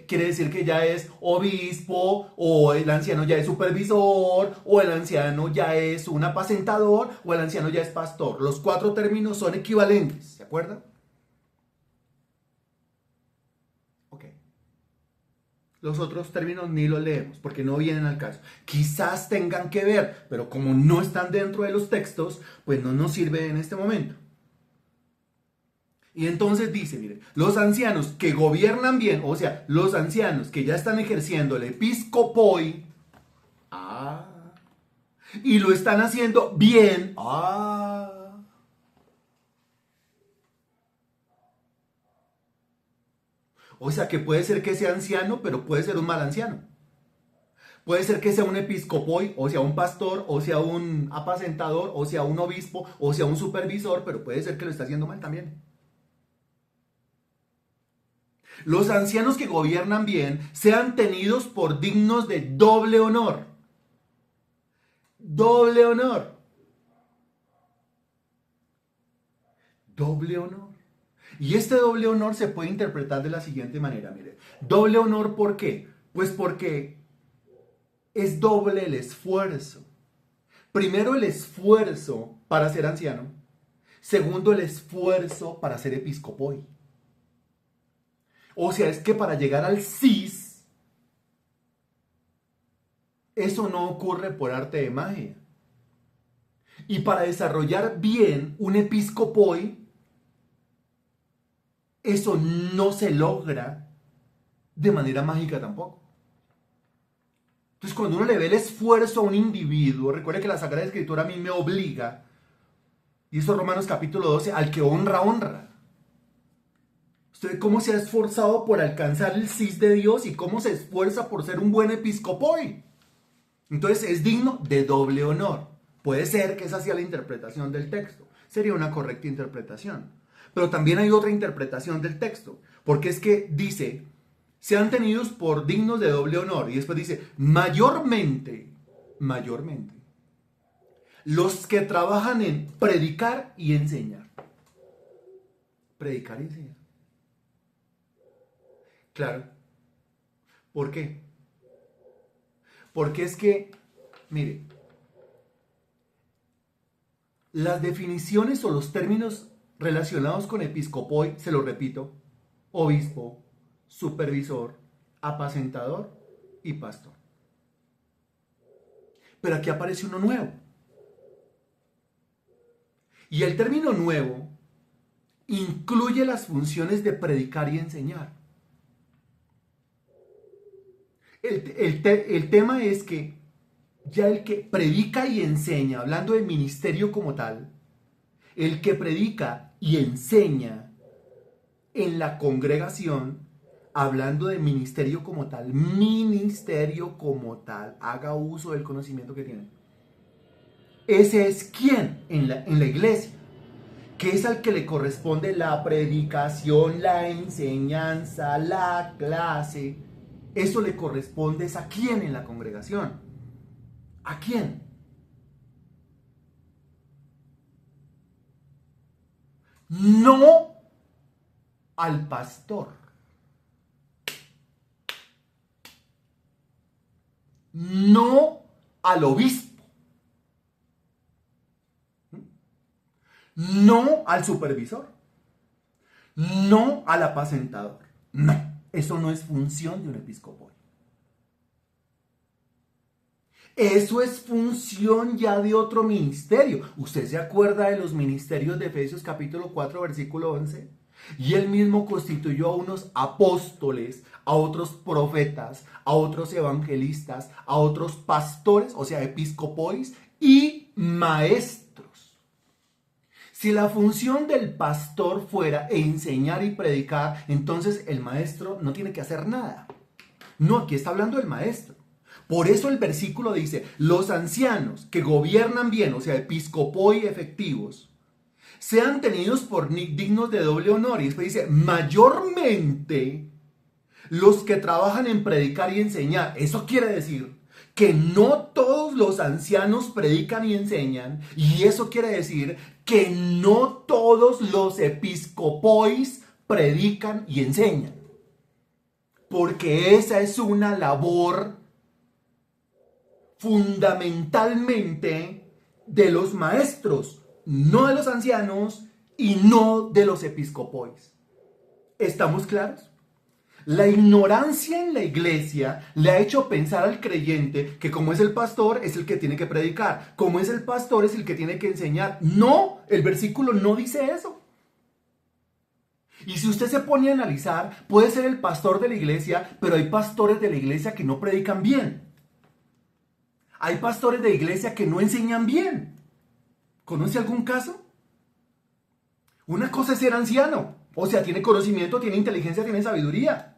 quiere decir que ya es obispo, o el anciano ya es supervisor, o el anciano ya es un apacentador, o el anciano ya es pastor. Los cuatro términos son equivalentes, ¿se acuerdan? Ok. Los otros términos ni los leemos porque no vienen al caso. Quizás tengan que ver, pero como no están dentro de los textos, pues no nos sirve en este momento. Y entonces dice, mire, los ancianos que gobiernan bien, o sea, los ancianos que ya están ejerciendo el episcopoi, y lo están haciendo bien, o sea que puede ser que sea anciano, pero puede ser un mal anciano. Puede ser que sea un episcopoi, o sea un pastor, o sea un apacentador, o sea un obispo, o sea un supervisor, pero puede ser que lo está haciendo mal también. Los ancianos que gobiernan bien sean tenidos por dignos de doble honor. Doble honor. Doble honor. Y este doble honor se puede interpretar de la siguiente manera, mire. Doble honor, ¿por qué? Pues porque es doble el esfuerzo. Primero, el esfuerzo para ser anciano. Segundo, el esfuerzo para ser episcopoi. O sea, es que para llegar al CIS, eso no ocurre por arte de magia. Y para desarrollar bien un episcopoi, eso no se logra de manera mágica tampoco. Entonces, cuando uno le ve el esfuerzo a un individuo, recuerde que la Sagrada Escritura a mí me obliga, y eso es Romanos capítulo 12, al que honra, honra. Usted cómo se ha esforzado por alcanzar el CIS de Dios y cómo se esfuerza por ser un buen episcopoi. Entonces es digno de doble honor. Puede ser que esa sea la interpretación del texto. Sería una correcta interpretación. Pero también hay otra interpretación del texto. Porque es que dice, sean tenidos por dignos de doble honor. Y después dice, mayormente, los que trabajan en predicar y enseñar. Predicar y enseñar. Claro. ¿Por qué? Porque es que, mire, las definiciones o los términos relacionados con episcopoi, se lo repito, obispo, supervisor, apacentador y pastor. Pero aquí aparece uno nuevo. Y el término nuevo incluye las funciones de predicar y enseñar. El tema es que ya el que predica y enseña, hablando de ministerio como tal, el que predica y enseña en la congregación, hablando de ministerio como tal, haga uso del conocimiento que tiene. Ese es quien en la iglesia, que es al que le corresponde la predicación, la enseñanza, la clase. Eso le corresponde es a quién en la congregación. ¿A quién? No al pastor. No al obispo. No al supervisor. No al apacentador. No, eso no es función de un episcopoi. Eso es función ya de otro ministerio. ¿Usted se acuerda de los ministerios de Efesios capítulo 4, versículo 11? Y él mismo constituyó a unos apóstoles, a otros profetas, a otros evangelistas, a otros pastores, o sea, episcopois y maestros. Si la función del pastor fuera enseñar y predicar, entonces el maestro no tiene que hacer nada. No, aquí está hablando del maestro. Por eso el versículo dice, los ancianos que gobiernan bien, o sea, episcopoi efectivos, sean tenidos por dignos de doble honor. Y después dice, mayormente los que trabajan en predicar y enseñar. Eso quiere decir que no todos los ancianos predican y enseñan. Y eso quiere decir que no todos los episcopois predican y enseñan. Porque esa es una labor fundamentalmente de los maestros, no de los ancianos y no de los episcopois. ¿Estamos claros? La ignorancia en la iglesia le ha hecho pensar al creyente que como es el pastor es el que tiene que predicar, como es el pastor es el que tiene que enseñar. No, el versículo no dice eso. Y si usted se pone a analizar, puede ser el pastor de la iglesia, pero hay pastores de la iglesia que no predican bien. Hay pastores de iglesia que no enseñan bien. ¿Conoce algún caso? Una cosa es ser anciano. O sea, tiene conocimiento, tiene inteligencia, tiene sabiduría.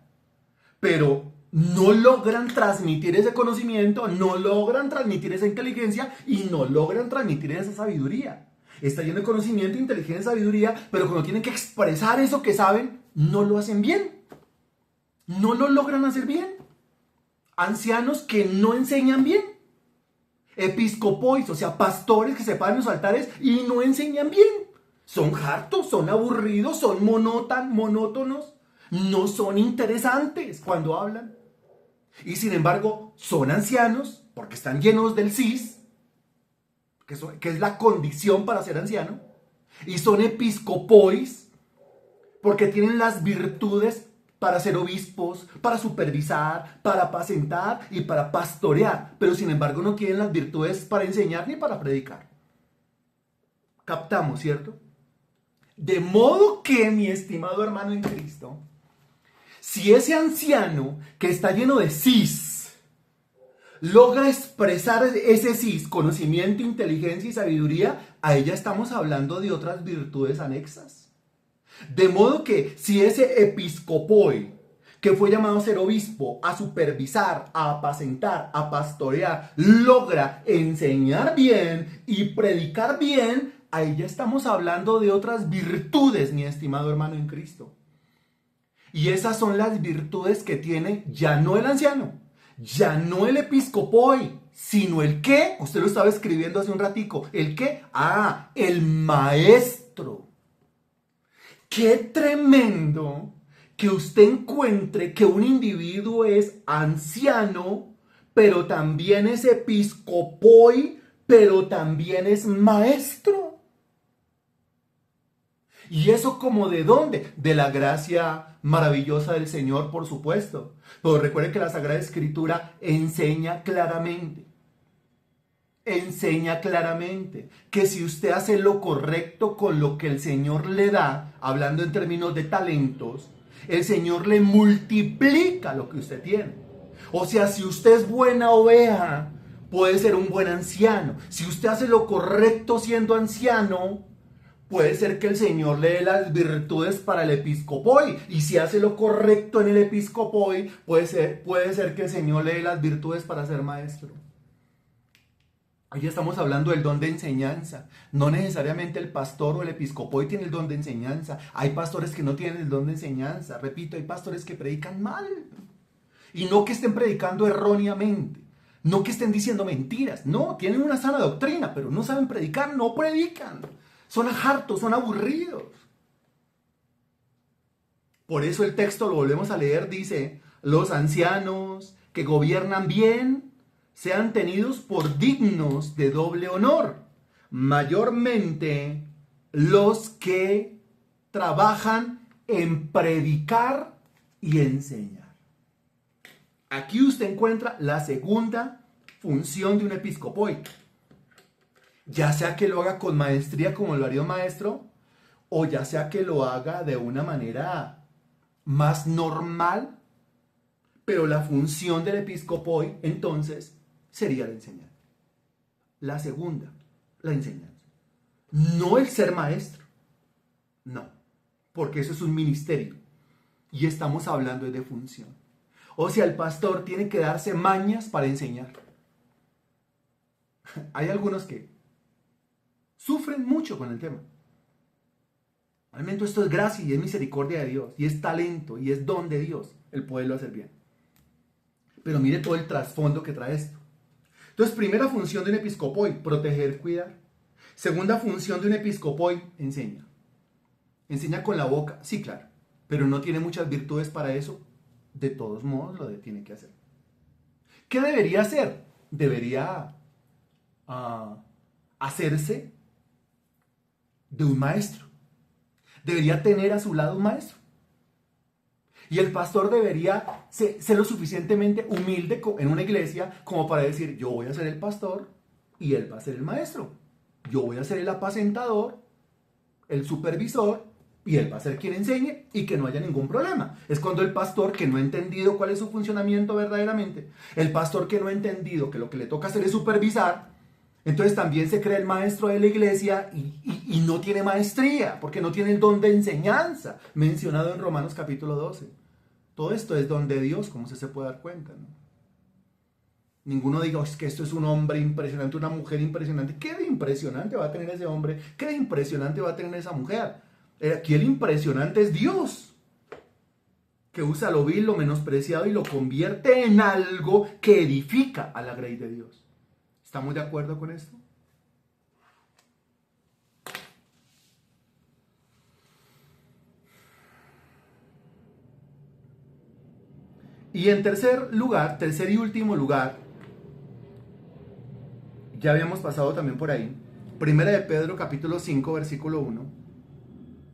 Pero no logran transmitir ese conocimiento, no logran transmitir esa inteligencia y no logran transmitir esa sabiduría. Está lleno de conocimiento, inteligencia, sabiduría, pero cuando tienen que expresar eso que saben, no lo hacen bien. no lo logran hacer bien. Ancianos que no enseñan bien. Episcopois, o sea, pastores que se paran en los altares y no enseñan bien. Son hartos, son aburridos, son monótonos. No son interesantes cuando hablan. Y sin embargo, son ancianos porque están llenos del cis, que es la condición para ser anciano. Y son episcopois porque tienen las virtudes para ser obispos, para supervisar, para apacentar y para pastorear. Pero sin embargo no tienen las virtudes para enseñar ni para predicar. Captamos, ¿cierto? De modo que, mi estimado hermano en Cristo, si ese anciano que está lleno de cis logra expresar ese cis, conocimiento, inteligencia y sabiduría, ahí ya estamos hablando de otras virtudes anexas. De modo que si ese episcopoi, que fue llamado a ser obispo, a supervisar, a apacentar, a pastorear, logra enseñar bien y predicar bien, ahí ya estamos hablando de otras virtudes, mi estimado hermano en Cristo. Y esas son las virtudes que tiene ya no el anciano, ya no el episcopoi, sino el qué. Usted lo estaba escribiendo hace un ratico. ¿El qué? Ah, el maestro. Qué tremendo que usted encuentre que un individuo es anciano, pero también es episcopoi, pero también es maestro. ¿Y eso como de dónde? De la gracia maravillosa del Señor, por supuesto. Pero recuerde que la Sagrada Escritura enseña claramente que si usted hace lo correcto con lo que el Señor le da, hablando en términos de talentos, el Señor le multiplica lo que usted tiene. O sea, si usted es buena oveja, puede ser un buen anciano. Si usted hace lo correcto siendo anciano, puede ser que el Señor le dé las virtudes para el episcopoi. Y si hace lo correcto en el episcopoi, puede ser que el Señor le dé las virtudes para ser maestro. Ahí estamos hablando del don de enseñanza. No necesariamente el pastor o el episcopoi tiene el don de enseñanza. Hay pastores que no tienen el don de enseñanza. Repito, hay pastores que predican mal. Y no que estén predicando erróneamente. No que estén diciendo mentiras. No, tienen una sana doctrina, pero no saben predicar, no predican. Son hartos, son aburridos. Por eso el texto, lo volvemos a leer, dice: los ancianos que gobiernan bien sean tenidos por dignos de doble honor, mayormente los que trabajan en predicar y enseñar. Aquí usted encuentra la segunda función de un episcopoi. Ya sea que lo haga con maestría como lo haría un maestro, o ya sea que lo haga de una manera más normal, pero la función del episcopoi entonces sería la enseñanza. La segunda, la enseñanza. No el ser maestro, no, porque eso es un ministerio y estamos hablando de función. O sea, el pastor tiene que darse mañas para enseñar. Hay algunos que sufren mucho con el tema. Realmente esto es gracia y es misericordia de Dios, y es talento y es don de Dios el poderlo hacer bien. Pero mire todo el trasfondo que trae esto. Entonces, primera función de un episcopoi, proteger, cuidar. Segunda función de un episcopoi, enseña. Enseña con la boca, sí, claro, pero no tiene muchas virtudes para eso. De todos modos, lo tiene que hacer. ¿Qué debería hacer? Debería hacerse de un maestro. Debería tener a su lado un maestro. Y el pastor debería ser lo suficientemente humilde en una iglesia como para decir: yo voy a ser el pastor y él va a ser el maestro. Yo voy a ser el apacentador, el supervisor, y él va a ser quien enseñe, y que no haya ningún problema. Es cuando el pastor, que no ha entendido cuál es su funcionamiento verdaderamente, el pastor que no ha entendido que lo que le toca hacer es supervisar, entonces también se cree el maestro de la iglesia y no tiene maestría, porque no tiene el don de enseñanza, mencionado en Romanos capítulo 12. Todo esto es don de Dios, como se puede dar cuenta, ¿no? Ninguno diga: es que esto es un hombre impresionante, una mujer impresionante. ¿Qué de impresionante va a tener ese hombre? ¿Qué de impresionante va a tener esa mujer? Aquí el impresionante es Dios, que usa lo vil, lo menospreciado y lo convierte en algo que edifica a la grey de Dios. ¿Estamos de acuerdo con esto? Y en tercer y último lugar, ya habíamos pasado también por ahí, Primera de Pedro capítulo 5 versículo 1.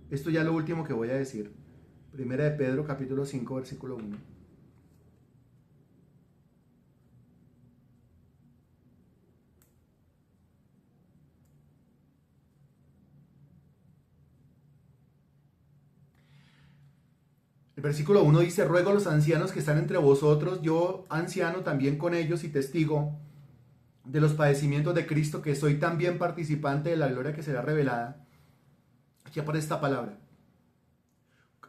Esto ya es lo último que voy a decir. Primera de Pedro capítulo 5 versículo 1. El versículo 1 dice: ruego a los ancianos que están entre vosotros, yo anciano también con ellos y testigo de los padecimientos de Cristo, que soy también participante de la gloria que será revelada. Aquí aparece esta palabra: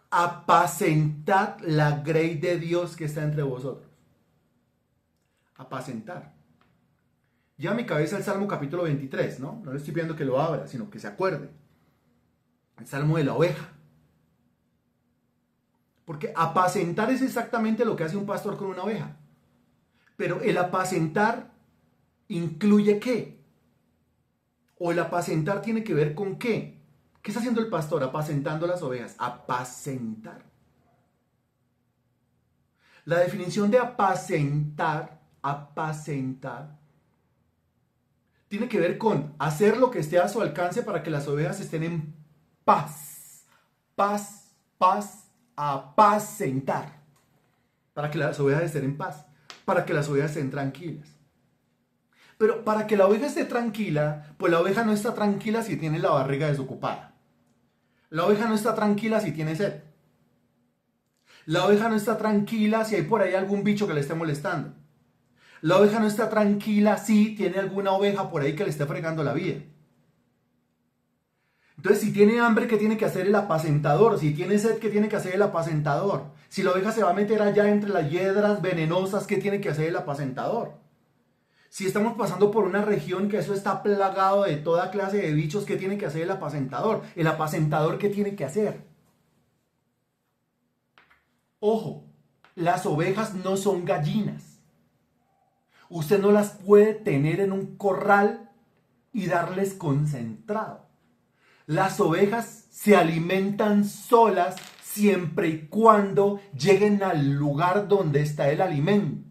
apacentad la grey de Dios que está entre vosotros. Apacentar. Lleva a mi cabeza el Salmo capítulo 23, ¿no? No le estoy pidiendo que lo abra, sino que se acuerde. El Salmo de la oveja. Porque apacentar es exactamente lo que hace un pastor con una oveja. Pero el apacentar incluye ¿qué? O el apacentar tiene que ver con ¿qué? ¿Qué está haciendo el pastor apacentando las ovejas? Apacentar. La definición de apacentar, tiene que ver con hacer lo que esté a su alcance para que las ovejas estén en paz. Paz, apacentar. Para que las ovejas estén en paz. Para que las ovejas estén tranquilas. Pero para que la oveja esté tranquila, pues la oveja no está tranquila si tiene la barriga desocupada. La oveja no está tranquila si tiene sed. La oveja no está tranquila si hay por ahí algún bicho que le esté molestando. La oveja no está tranquila si tiene alguna oveja por ahí que le esté fregando la vida. Entonces, si tiene hambre, ¿qué tiene que hacer el apacentador? Si tiene sed, ¿qué tiene que hacer el apacentador? Si la oveja se va a meter allá entre las hiedras venenosas, ¿qué tiene que hacer el apacentador? Si estamos pasando por una región que eso está plagado de toda clase de bichos, ¿qué tiene que hacer el apacentador? El apacentador, ¿qué tiene que hacer? Ojo, las ovejas no son gallinas. Usted no las puede tener en un corral y darles concentrado. Las ovejas se alimentan solas siempre y cuando lleguen al lugar donde está el alimento.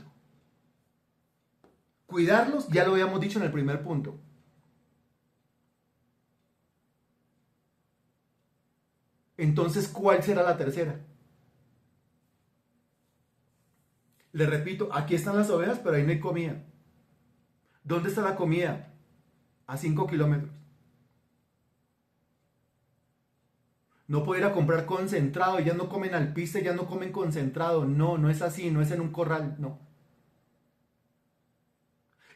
Cuidarlos, ya lo habíamos dicho en el primer punto. Entonces, ¿cuál será la tercera? Le repito, aquí están las ovejas, pero ahí no hay comida. ¿Dónde está la comida? A 5 kilómetros. No puedo ir a comprar concentrado, ellas no comen alpiste, ellas no comen concentrado. No, no es así, no es en un corral, no.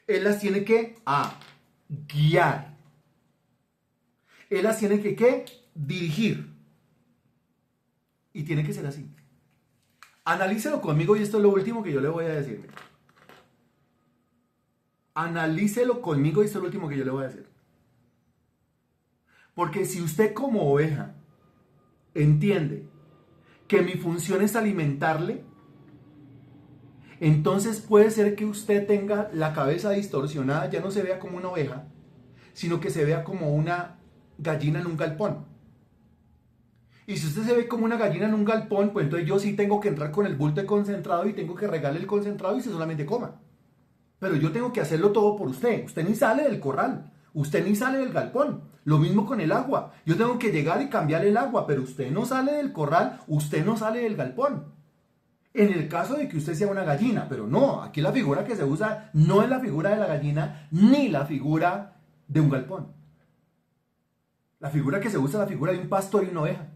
Él las tiene que guiar. Él las tiene que ¿qué? Dirigir. Y tiene que ser así. Analícelo conmigo y esto es lo último que yo le voy a decir. Analícelo conmigo y esto es lo último que yo le voy a decir. Porque si usted como oveja entiende que mi función es alimentarle, entonces puede ser que usted tenga la cabeza distorsionada, ya no se vea como una oveja, sino que se vea como una gallina en un galpón. Y si usted se ve como una gallina en un galpón, pues entonces yo sí tengo que entrar con el bulto de concentrado y tengo que regarle el concentrado y se solamente coma. Pero yo tengo que hacerlo todo por usted. Usted ni sale del corral, usted ni sale del galpón. Lo mismo con el agua. Yo tengo que llegar y cambiar el agua, pero usted no sale del corral, usted no sale del galpón. En el caso de que usted sea una gallina, pero no, aquí la figura que se usa no es la figura de la gallina ni la figura de un galpón. La figura que se usa es la figura de un pastor y una oveja.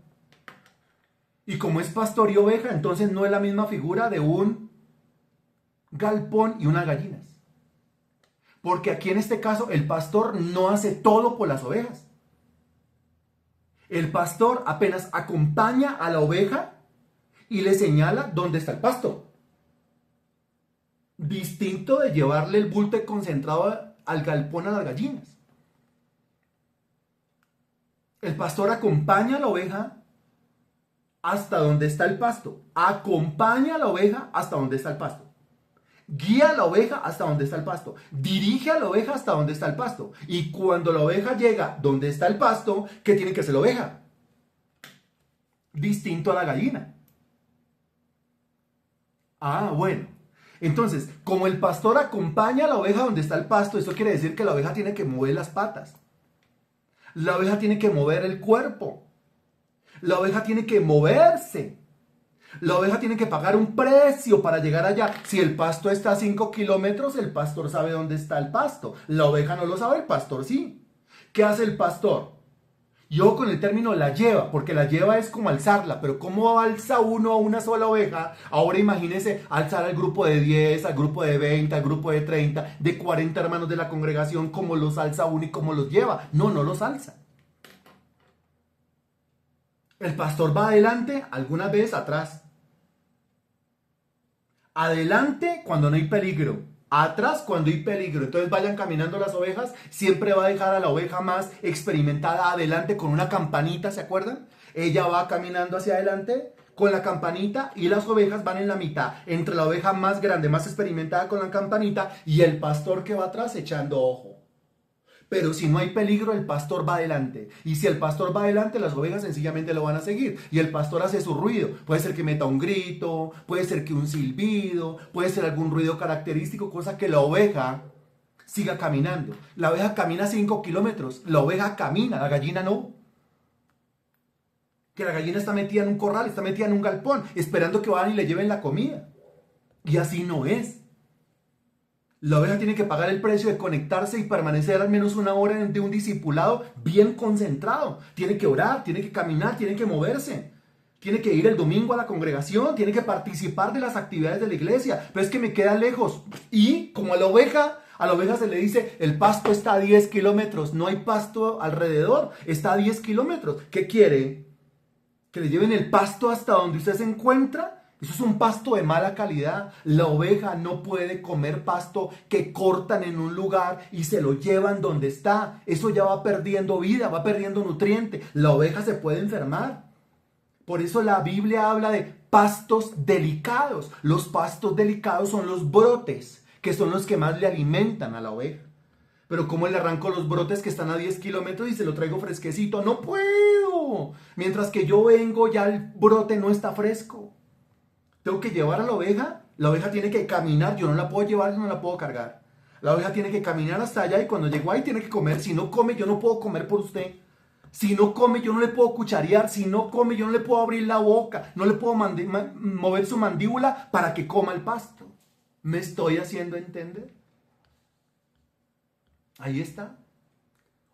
Y como es pastor y oveja, entonces no es la misma figura de un galpón y unas gallinas. Porque aquí en este caso el pastor no hace todo por las ovejas. El pastor apenas acompaña a la oveja y le señala dónde está el pasto. Distinto de llevarle el bulto concentrado al galpón a las gallinas. El pastor acompaña a la oveja hasta donde está el pasto. Acompaña a la oveja hasta donde está el pasto. Guía a la oveja hasta donde está el pasto. Dirige a la oveja hasta donde está el pasto. Y cuando la oveja llega donde está el pasto, ¿qué tiene que hacer la oveja? Distinto a la gallina. Ah, bueno. Entonces, como el pastor acompaña a la oveja donde está el pasto, eso quiere decir que la oveja tiene que mover las patas. La oveja tiene que mover el cuerpo. La oveja tiene que moverse. La oveja tiene que pagar un precio para llegar allá. Si el pasto está a 5 kilómetros, el pastor sabe dónde está el pasto. La oveja no lo sabe, el pastor sí. ¿Qué hace el pastor? Yo con el término la lleva, porque la lleva es como alzarla, pero ¿cómo alza uno a una sola oveja? Ahora imagínese alzar al grupo de 10, al grupo de 20, al grupo de 30, de 40 hermanos de la congregación, ¿cómo los alza uno y cómo los lleva? No, no los alza. El pastor va adelante, algunas veces atrás. Adelante cuando no hay peligro. Atrás cuando hay peligro. Entonces vayan caminando las ovejas. Siempre va a dejar a la oveja más experimentada adelante con una campanita, ¿se acuerdan? Ella va caminando hacia adelante con la campanita y las ovejas van en la mitad. Entre la oveja más grande, más experimentada con la campanita y el pastor que va atrás echando ojo. Pero si no hay peligro, el pastor va adelante. Y si el pastor va adelante, las ovejas sencillamente lo van a seguir. Y el pastor hace su ruido. Puede ser que meta un grito, puede ser que un silbido, puede ser algún ruido característico, cosa que la oveja siga caminando. La oveja camina 5 kilómetros. La oveja camina, la gallina no. Que la gallina está metida en un corral, está metida en un galpón, esperando que vayan y le lleven la comida. Y así no es. La oveja tiene que pagar el precio de conectarse y permanecer al menos una hora de un discipulado bien concentrado. Tiene que orar, tiene que caminar, tiene que moverse. Tiene que ir el domingo a la congregación, tiene que participar de las actividades de la iglesia. Pero es que me queda lejos. Y como a la oveja se le dice, el pasto está a 10 kilómetros. No hay pasto alrededor, está a 10 kilómetros. ¿Qué quiere? ¿Que le lleven el pasto hasta donde usted se encuentra? Eso es un pasto de mala calidad. La oveja no puede comer pasto que cortan en un lugar y se lo llevan donde está. Eso ya va perdiendo vida, va perdiendo nutriente. La oveja se puede enfermar. Por eso la Biblia habla de pastos delicados. Los pastos delicados son los brotes, que son los que más le alimentan a la oveja. Pero ¿cómo le arranco los brotes que están a 10 kilómetros y se lo traigo fresquecito? No puedo. Mientras que yo vengo, ya el brote no está fresco. Tengo que llevar a la oveja tiene que caminar, yo no la puedo llevar, yo no la puedo cargar. La oveja tiene que caminar hasta allá y cuando llegó ahí tiene que comer. Si no come, yo no puedo comer por usted. Si no come, yo no le puedo cucharear. Si no come, yo no le puedo abrir la boca. No le puedo mover su mandíbula para que coma el pasto. ¿Me estoy haciendo entender? Ahí está.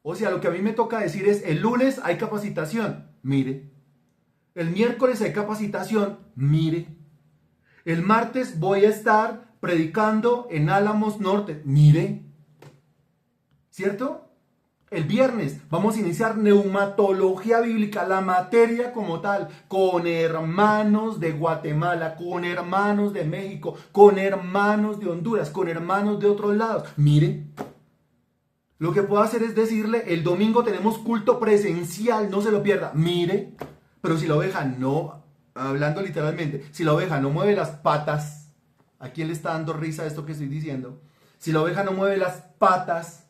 O sea, lo que a mí me toca decir es, el lunes hay capacitación, mire. El miércoles hay capacitación, mire. El martes voy a estar predicando en Álamos Norte. Mire. ¿Cierto? El viernes vamos a iniciar neumatología bíblica, la materia como tal, con hermanos de Guatemala, con hermanos de México, con hermanos de Honduras, con hermanos de otros lados. Mire. Lo que puedo hacer es decirle, el domingo tenemos culto presencial, no se lo pierda. Mire. Pero si la oveja no... Hablando literalmente, si la oveja no mueve las patas, ¿a quién le está dando risa esto que estoy diciendo? Si la oveja no mueve las patas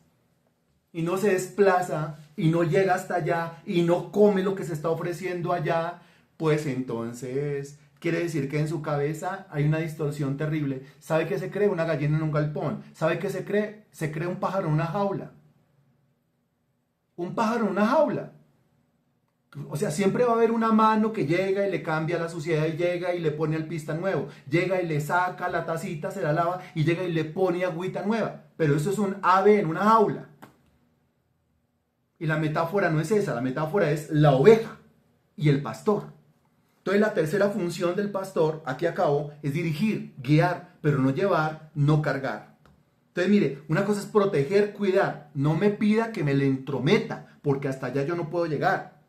y no se desplaza y no llega hasta allá y no come lo que se está ofreciendo allá, pues entonces quiere decir que en su cabeza hay una distorsión terrible. ¿Sabe qué se cree? Una gallina en un galpón. ¿Sabe qué se cree? Se cree un pájaro en una jaula. Un pájaro en una jaula. O sea, siempre va a haber una mano que llega y le cambia la suciedad y llega y le pone alpista nuevo. Llega y le saca la tacita, se la lava y llega y le pone agüita nueva. Pero eso es un ave en una jaula. Y la metáfora no es esa, la metáfora es la oveja y el pastor. Entonces la tercera función del pastor, aquí acabo, es dirigir, guiar, pero no llevar, no cargar. Entonces mire, una cosa es proteger, cuidar. No me pida que me le entrometa, porque hasta allá yo no puedo llegar.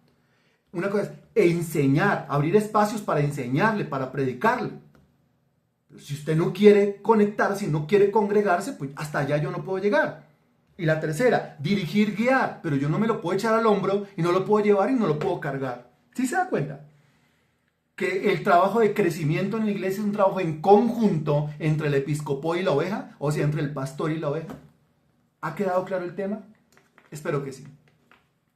Una cosa es enseñar, abrir espacios para enseñarle, para predicarle. Pero si usted no quiere conectarse, si no quiere congregarse, pues hasta allá yo no puedo llegar. Y la tercera, dirigir, guiar, pero yo no me lo puedo echar al hombro y no lo puedo llevar y no lo puedo cargar. ¿Sí se da cuenta? que el trabajo de crecimiento en la iglesia es un trabajo en conjunto entre el episcopado y la oveja, o sea, entre el pastor y la oveja. ¿Ha quedado claro el tema? Espero que sí.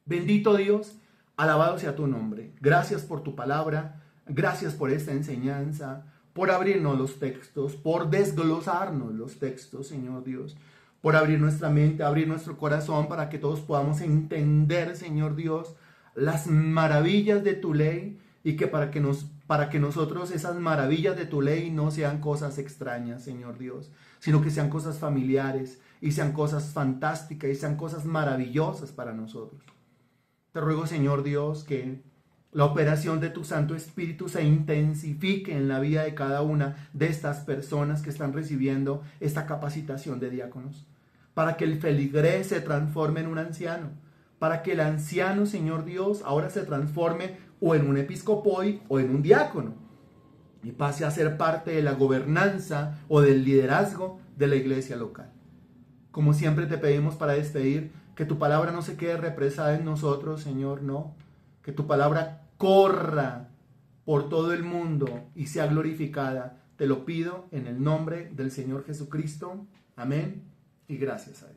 Bendito Dios, alabado sea tu nombre. Gracias por tu palabra, gracias por esta enseñanza, por abrirnos los textos, por desglosarnos los textos, Señor Dios, por abrir nuestra mente, abrir nuestro corazón para que todos podamos entender, Señor Dios, las maravillas de tu ley y que para que nosotros esas maravillas de tu ley no sean cosas extrañas, Señor Dios, sino que sean cosas familiares y sean cosas fantásticas y sean cosas maravillosas para nosotros. Te ruego, Señor Dios, que la operación de tu Santo Espíritu se intensifique en la vida de cada una de estas personas que están recibiendo esta capacitación de diáconos, para que el feligrés se transforme en un anciano, para que el anciano, Señor Dios, ahora se transforme o en un episcopoi o en un diácono y pase a ser parte de la gobernanza o del liderazgo de la iglesia local. Como siempre te pedimos para despedir, que tu palabra no se quede represada en nosotros, Señor, no. Que tu palabra corra por todo el mundo y sea glorificada. Te lo pido en el nombre del Señor Jesucristo. Amén y gracias a Dios.